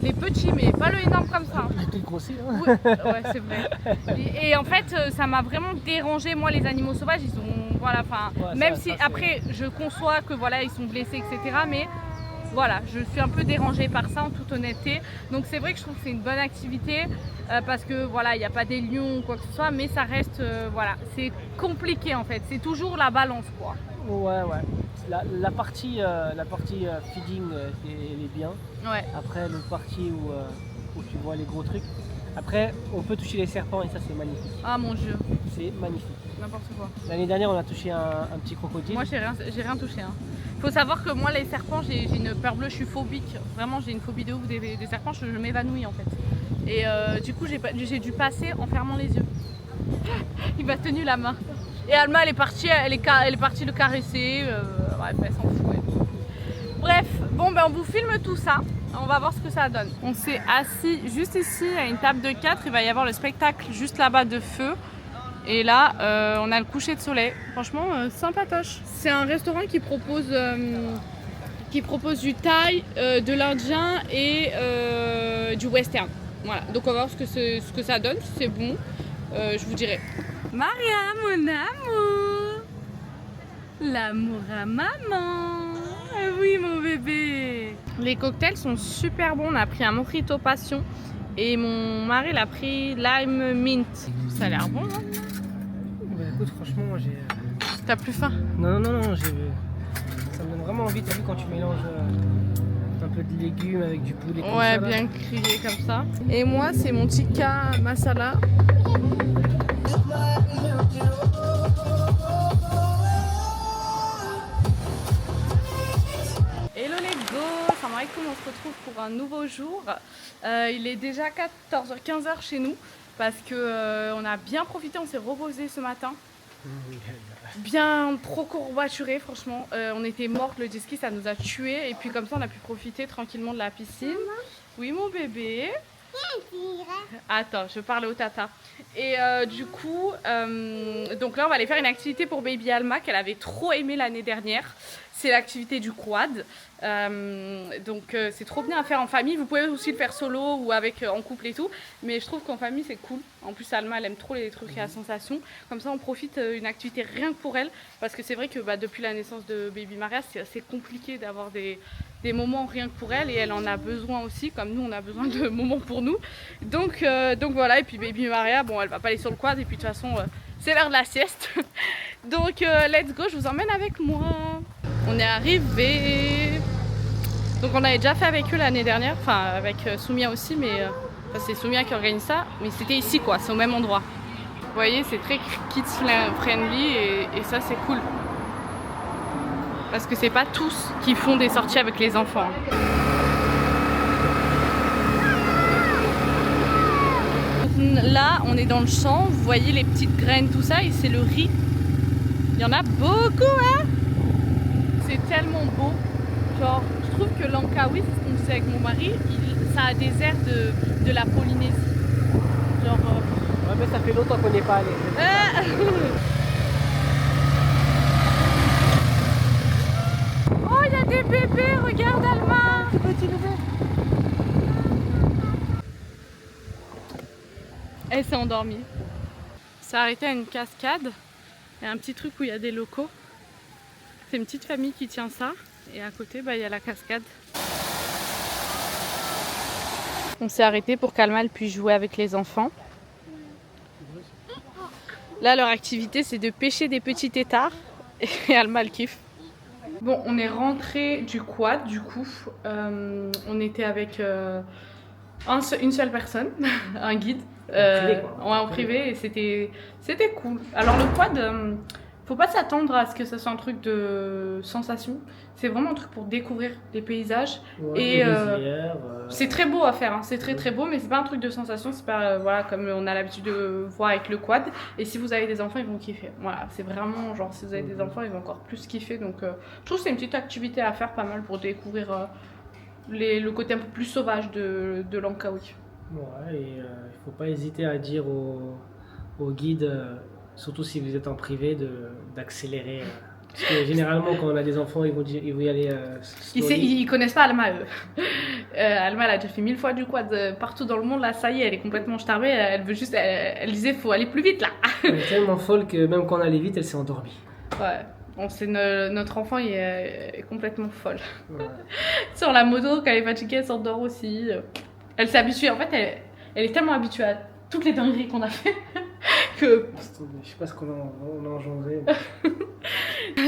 les petits, mais pas le énorme comme ça. Il était grossi, hein. Ouais, c'est vrai. Et en fait, ça m'a vraiment dérangé. Moi, les animaux sauvages, ils sont, voilà, même si après, je conçois que voilà, ils sont blessés, etc. Mais voilà, je suis un peu dérangée par ça, en toute honnêteté. Donc c'est vrai que je trouve que c'est une bonne activité parce que voilà, il n'y a pas des lions ou quoi que ce soit, mais ça reste, voilà, c'est compliqué en fait. C'est toujours la balance, quoi. Ouais. La partie feeding, elle est bien. Ouais. Après, l'autre partie où tu vois les gros trucs. Après, on peut toucher les serpents et ça, c'est magnifique. Ah mon Dieu. C'est magnifique. N'importe quoi. L'année dernière, on a touché un petit crocodile. Moi, j'ai rien touché. Hein. Faut savoir que moi, les serpents, j'ai une peur bleue, je suis phobique. Vraiment, j'ai une phobie de ouf des serpents, je m'évanouis en fait. Et du coup, j'ai dû passer en fermant les yeux. Il m'a tenu la main. Et Alma, elle est partie le caresser. Bref, elle s'en fout. Ouais. Bref, bon, on vous filme tout ça. On va voir ce que ça donne. On s'est assis juste ici à une table de 4. Il va y avoir le spectacle juste là-bas de feu. Et là, on a le coucher de soleil. Franchement, sympatoche. C'est un restaurant qui propose du thaï, de l'indien et du western. Voilà. Donc on va voir ce que ça donne. Si c'est bon, je vous dirai. Maria, mon amour. L'amour à maman. Ah oui, mon bébé. Les cocktails sont super bons. On a pris un mojito passion. Et mon mari l'a pris lime mint. Ça a l'air bon, hein? Bah, écoute, franchement, moi j'ai. T'as plus faim? Non, ça me donne vraiment envie. T'as vu quand tu mélanges un peu de légumes avec du poulet comme Ouais, ça, là. bien grillé comme ça. Et moi, c'est mon tikka masala. Hello les go, salam alaikum, on se retrouve pour un nouveau jour. Il est déjà 14h, 15h chez nous parce que on a bien profité, on s'est reposé ce matin. Bien trop courbaturé franchement, on était mortes, le jet ski ça nous a tués et puis comme ça on a pu profiter tranquillement de la piscine. Oui mon bébé. Attends, je parle au tata. Et du coup, donc là on va aller faire une activité pour baby Alma qu'elle avait trop aimé l'année dernière. C'est l'activité du quad. C'est trop bien à faire en famille. Vous pouvez aussi le faire solo ou avec en couple et tout. Mais je trouve qu'en famille c'est cool. En plus Alma elle aime trop les trucs à sensation. Comme ça on profite d'une activité rien que pour elle. Parce que c'est vrai que depuis la naissance de baby Maria c'est assez compliqué d'avoir des moments rien que pour elle. Et elle en a besoin aussi. Comme nous on a besoin de moments pour nous. Donc voilà. Et puis baby Maria, bon elle va pas aller sur le quad. Et puis de toute façon c'est l'heure de la sieste. Donc let's go, je vous emmène avec moi. On est arrivé. Donc on avait déjà fait avec eux l'année dernière, enfin avec Soumia aussi, mais c'est Soumia qui organise ça, mais c'était ici quoi, c'est au même endroit. Vous voyez, c'est très kids friendly et ça c'est cool. Parce que c'est pas tous qui font des sorties avec les enfants. Là on est dans le champ, vous voyez les petites graines, tout ça, et c'est le riz. Il y en a beaucoup, hein. C'est tellement beau. Genre, je trouve que Langkawi, c'est ce qu'on disait avec mon mari, ça a des airs de la Polynésie. Genre. Ouais, mais ça fait longtemps qu'on n'est pas allé. Oh, il y a des bébés, regarde Alma. Petit bébé. Elle s'est endormie. Ça a arrêté à une cascade. Il y a un petit truc où il y a des locaux. C'est une petite famille qui tient ça. Et à côté, il y a la cascade. On s'est arrêté pour qu'Alma puisse jouer avec les enfants. Là, leur activité, c'est de pêcher des petits têtards. Et Alma, elle kiffe. Bon, on est rentré du quad, du coup. On était avec une seule personne, un guide. En privé, et c'était cool. Alors le quad, faut pas s'attendre à ce que ça soit un truc de sensation. C'est vraiment un truc pour découvrir les paysages. Ouais, et c'est très beau à faire, hein. C'est très beau, mais c'est pas un truc de sensation. C'est pas voilà comme on a l'habitude de voir avec le quad. Et si vous avez des enfants, ils vont kiffer. Voilà, c'est vraiment genre si vous avez des enfants, ils vont encore plus kiffer. Donc je trouve que c'est une petite activité à faire, pas mal pour découvrir le côté un peu plus sauvage de Langkawi. Ouais, et il faut pas hésiter à dire au guide, surtout si vous êtes en privé, d'accélérer. Parce que généralement, quand on a des enfants, ils vont y aller. Ils connaissent pas Alma, eux. Alma, elle a déjà fait 1000 fois du quad partout dans le monde. Là, ça y est, elle est complètement starbée. Elle veut juste. Elle disait, faut aller plus vite là. Elle est tellement folle que même quand on allait vite, elle s'est endormie. Ouais. Bon, notre enfant il est complètement folle. Ouais. Sur la moto, quand elle est fatiguée, elle s'endort aussi. Elle s'est habituée. En fait, elle est tellement habituée à toutes les dingueries qu'on a fait que. Je sais pas ce qu'on a engendré.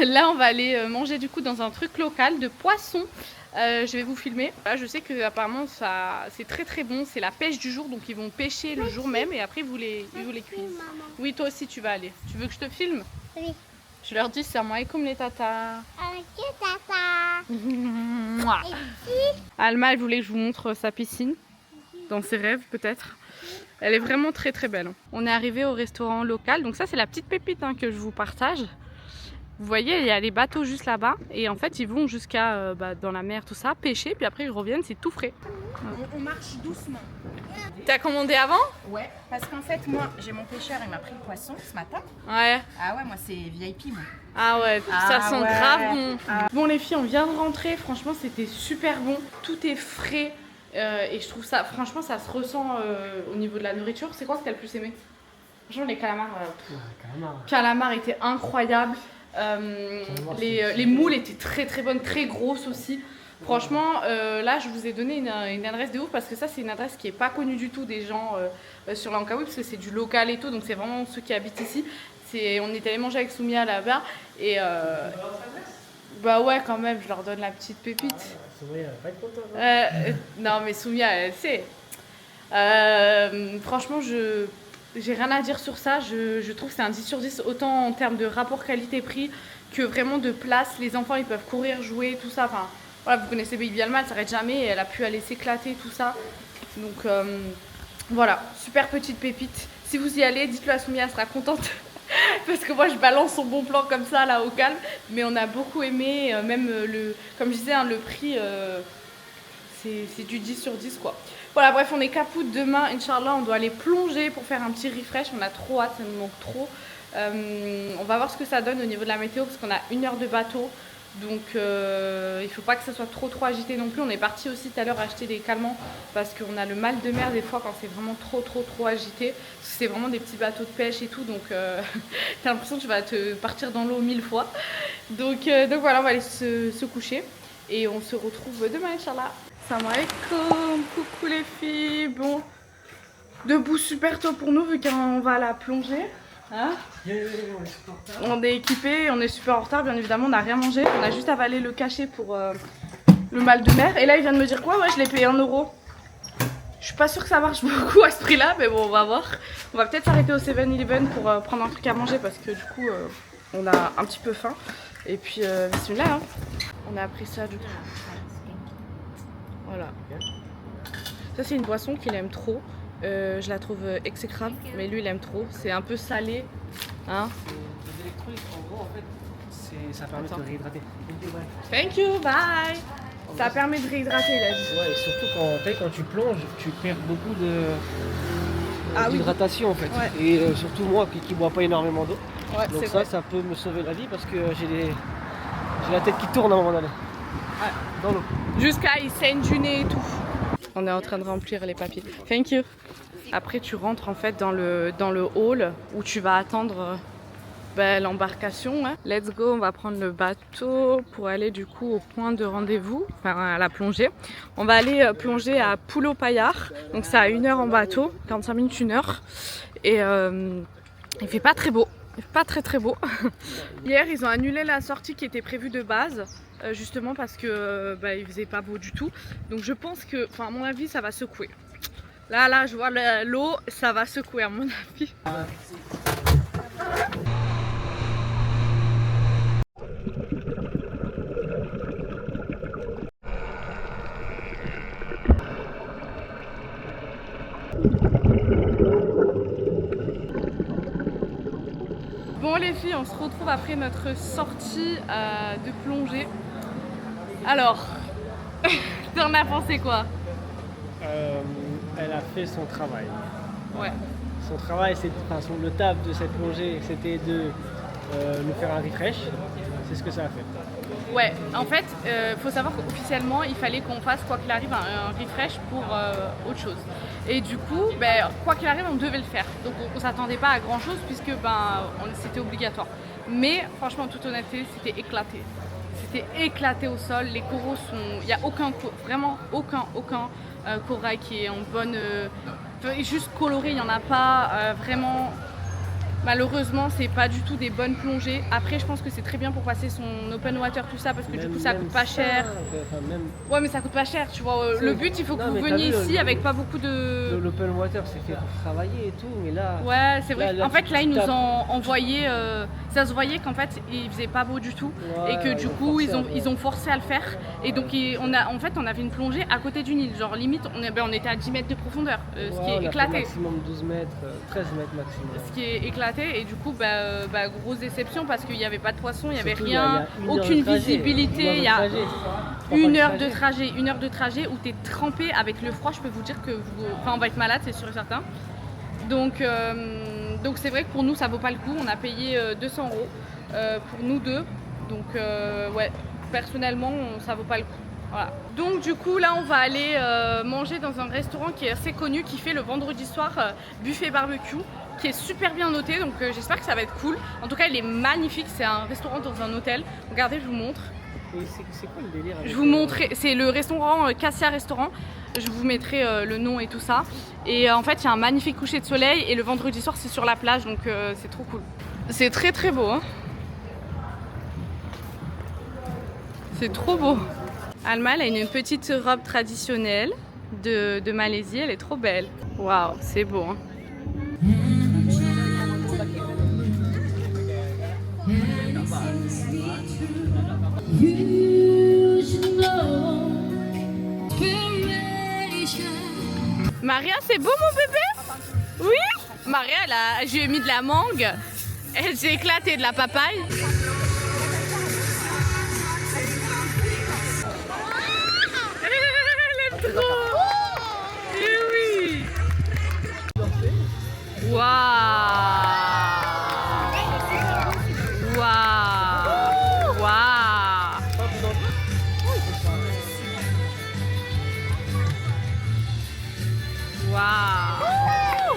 Là, on va aller manger du coup dans un truc local de poisson. Je vais vous filmer. Là, je sais que apparemment c'est très très bon. C'est la pêche du jour, donc ils vont pêcher le jour même et après ils vous les cuisent. Oui, toi aussi tu vas aller. Tu veux que je te filme? Oui. Je leur dis salam alaikum les tatas. Mouah. Alma, elle voulait que je vous montre sa piscine. Dans ses rêves peut-être. Elle est vraiment très très belle. On est arrivé au restaurant local. Donc ça c'est la petite pépite que je vous partage. Vous voyez, il y a les bateaux juste là-bas. Et en fait, ils vont jusqu'à dans la mer, tout ça, pêcher. Puis après, ils reviennent, c'est tout frais. On marche doucement. T'as commandé avant? Ouais, parce qu'en fait, moi, j'ai mon pêcheur, il m'a pris le poisson ce matin. Ouais. Ah ouais, moi, c'est VIP, moi. Ah ouais, ça sent ouais. grave bon. Bon les filles, on vient de rentrer. Franchement, c'était super bon. Tout est frais. Et je trouve ça, franchement, ça se ressent au niveau de la nourriture. C'est quoi ce que t'as le plus aimé? Franchement, les calamars. Calamars étaient incroyables. Les moules étaient très très bonnes, très grosses aussi. Franchement, là je vous ai donné une adresse de ouf parce que ça c'est une adresse qui est pas connue du tout des gens sur Langkawi parce que c'est du local et tout, donc c'est vraiment ceux qui habitent ici. On est allé manger avec Soumia là-bas et bah ouais quand même, je leur donne la petite pépite. Soumia, elle va pas être contente. Non mais Soumia elle sait. Franchement j'ai rien à dire sur ça, je trouve que c'est un 10 sur 10 autant en termes de rapport qualité-prix que vraiment de place. Les enfants ils peuvent courir, jouer, tout ça. Enfin, voilà, vous connaissez Baby Alma, elle s'arrête jamais, elle a pu aller s'éclater, tout ça. Donc voilà, super petite pépite. Si vous y allez, dites-le à Soumia, elle sera contente. Parce que moi je balance son bon plan comme ça là au calme. Mais on a beaucoup aimé, même comme je disais, le prix c'est du 10 sur 10 quoi. Voilà, bref, on est capout demain, Inch'Allah, on doit aller plonger pour faire un petit refresh. On a trop hâte, ça nous manque trop. On va voir ce que ça donne au niveau de la météo parce qu'on a 1 heure de bateau. Donc il faut pas que ça soit trop agité non plus. On est parti aussi tout à l'heure acheter des calmants parce qu'on a le mal de mer des fois quand c'est vraiment trop agité. C'est vraiment des petits bateaux de pêche et tout, donc t'as l'impression que tu vas te partir dans l'eau 1000 fois. Donc voilà, on va aller se coucher et on se retrouve demain, Inch'Allah. Salam alaikum, coucou les filles. Bon, debout super tôt pour nous vu qu'on va à la plongée. Hein, on est équipés, on est super en retard, bien évidemment, on n'a rien mangé. On a juste avalé le cachet pour le mal de mer. Et là, il vient de me dire quoi? Ouais, je l'ai payé 1 €. Je suis pas sûre que ça marche beaucoup à ce prix-là, mais bon, on va voir. On va peut-être s'arrêter au 7-Eleven pour prendre un truc à manger parce que du coup, on a un petit peu faim. Et puis, bismillah, hein. On a appris ça du coup. Voilà. Ça, c'est une boisson qu'il aime trop. Je la trouve exécrable, mais lui il aime trop. C'est un peu salé. Hein? Les électrolytes, en gros, en fait, ça permet de te réhydrater. Thank you, bye! Ça permet de réhydrater, il a dit. Ouais, et surtout quand tu plonges, tu perds beaucoup oui. d'hydratation en fait. Ouais. Et surtout moi qui bois pas énormément d'eau. Ouais, donc c'est vrai. ça peut me sauver la vie parce que j'ai la tête qui tourne à un moment donné. Ouais. Dans l'eau. Jusqu'à il saigne du nez et tout. On est en train de remplir les papiers. Thank you. Après tu rentres en fait dans le hall où tu vas attendre l'embarcation. Hein. Let's go, on va prendre le bateau pour aller du coup au point de rendez-vous, enfin à la plongée. On va aller plonger à Pulau Payar. Donc c'est à 1 heure en bateau, 45 minutes, 1 heure. Et il fait pas très beau. Il fait pas très beau. Hier ils ont annulé la sortie qui était prévue de base. Justement parce que il faisait pas beau du tout. Donc je pense que, à mon avis, ça va secouer. Là, je vois l'eau, ça va secouer à mon avis. Bon les filles, on se retrouve après notre sortie de plongée. Alors, t'en as pensé quoi? Elle a fait son travail. Ouais. Son travail, le taf de cette plongée, c'était de nous faire un refresh. C'est ce que ça a fait. Ouais, en fait, faut savoir qu'officiellement, il fallait qu'on fasse, quoi qu'il arrive, un refresh pour autre chose. Et du coup, quoi qu'il arrive, on devait le faire. Donc on s'attendait pas à grand chose puisque c'était obligatoire. Mais franchement, en toute honnêteté, c'était éclaté. C'était éclaté au sol. Les coraux sont... Il n'y a vraiment aucun corail qui est en bonne... juste coloré, il n'y en a pas. Vraiment... Malheureusement, c'est pas du tout des bonnes plongées. Après, je pense que c'est très bien pour passer son open water, tout ça, parce que du coup, ça coûte pas cher. Ouais, mais ça coûte pas cher, tu vois. Le but, il faut que vous veniez ici avec pas beaucoup de... L'open water, c'est fait pour travailler et tout, mais là... Ouais, c'est vrai. Là, en fait, là, ils nous ont envoyé... ça se voyait qu'en fait, il faisait pas beau du tout. Ouais, et que du coup, ils ont forcé à le faire. Et donc, on avait une plongée à côté d'une île. Genre, limite, on était à 10 mètres de profondeur, ce qui est éclaté. Maximum 12 mètres, 13 mètres maximum. Ce qui est éclaté. Et du coup, grosse déception parce qu'il n'y avait pas de poissons, il n'y avait Surtout, rien, aucune visibilité. Il y a 1 heure de trajet où tu es trempé avec le froid. Je peux vous dire que on va être malade, c'est sûr et certain. Donc c'est vrai que pour nous, ça vaut pas le coup. On a payé 200 € pour nous deux. Donc ouais, personnellement, ça vaut pas le coup. Voilà. Donc du coup là on va aller manger dans un restaurant qui est assez connu, qui fait le vendredi soir buffet barbecue, qui est super bien noté, donc j'espère que ça va être cool. En tout cas il est magnifique, c'est un restaurant dans un hôtel. Regardez, je vous montre. C'est quoi le délire avec Je vous montrerai, c'est le restaurant Cassia Restaurant. Je vous mettrai le nom et tout ça. Et en fait il y a un magnifique coucher de soleil et le vendredi soir c'est sur la plage, donc c'est trop cool. C'est très beau hein. C'est trop beau. Alma, elle a une petite robe traditionnelle de Malaisie, elle est trop belle. Waouh, c'est beau hein. Maria, c'est beau mon bébé? Oui? Maria, je lui ai mis de la mangue. Elle s'est éclatée de la papaye. Elle aime trop. Waouh. Waouh. Waouh. Waouh.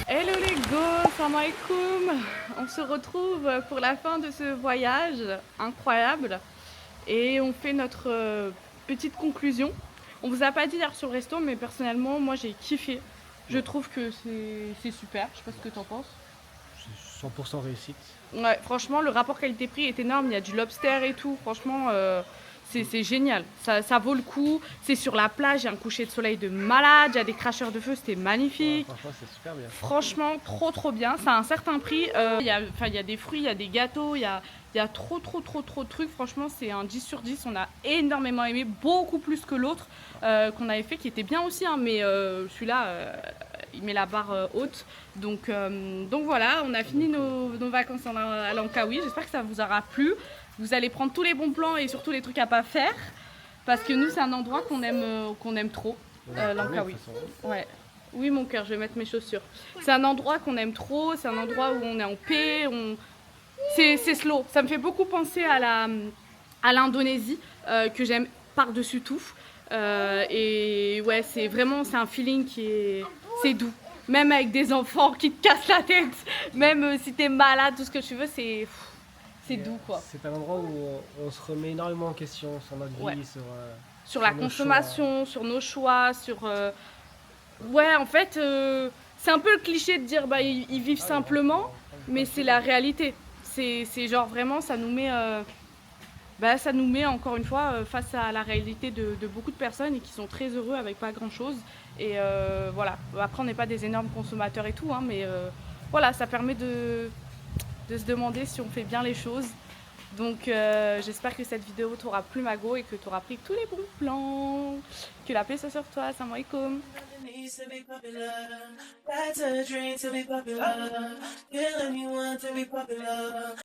Hello les go, salam alaikum. On se retrouve pour la fin de ce voyage incroyable et on fait notre petite conclusion. On vous a pas dit d'ailleurs sur le resto, mais personnellement moi j'ai kiffé. Je trouve que c'est super, je sais pas ce que t'en penses. C'est 100% réussite. Ouais, franchement le rapport qualité-prix est énorme, il y a du lobster et tout, franchement c'est génial, ça vaut le coup. C'est sur la plage, il y a un coucher de soleil de malade, il y a des cracheurs de feu, c'était magnifique. Ouais, franchement, c'est super bien. Franchement, trop bien. C'est à un certain prix. Il y a des fruits, il y a des gâteaux, il y a trop de trucs. Franchement, c'est un 10 sur 10. On a énormément aimé, beaucoup plus que l'autre qu'on avait fait, qui était bien aussi. Hein, mais celui-là, il met la barre haute. Donc voilà, on a fini nos vacances à Langkawi. J'espère que ça vous aura plu. Vous allez prendre tous les bons plans et surtout les trucs à pas faire. Parce que nous, c'est un endroit qu'on aime trop. Langkawi. Ouais. Oui mon cœur, je vais mettre mes chaussures. C'est un endroit qu'on aime trop, c'est un endroit où on est en paix, c'est slow. Ça me fait beaucoup penser à l'Indonésie, que j'aime par-dessus tout. Et ouais, c'est un feeling c'est doux. Même avec des enfants qui te cassent la tête, même si t'es malade, tout ce que tu veux, c'est doux quoi. C'est un endroit où on se remet énormément en question sur notre vie, Ouais. sur La nos consommation, sur nos choix, sur... Ouais, en fait, c'est un peu le cliché de dire ils vivent simplement, mais c'est la réalité. C'est genre vraiment, ça nous met encore une fois face à la réalité de beaucoup de personnes et qui sont très heureux avec pas grand chose. Et voilà, après on n'est pas des énormes consommateurs et tout, hein, mais voilà, ça permet de se demander si on fait bien les choses. Donc j'espère que cette vidéo t'aura plu Mago et que tu auras pris tous les bons plans. Que la paix soit sur toi, salam alaikum. Needs to be popular. That's a dream to be popular. Kill anyone to be popular.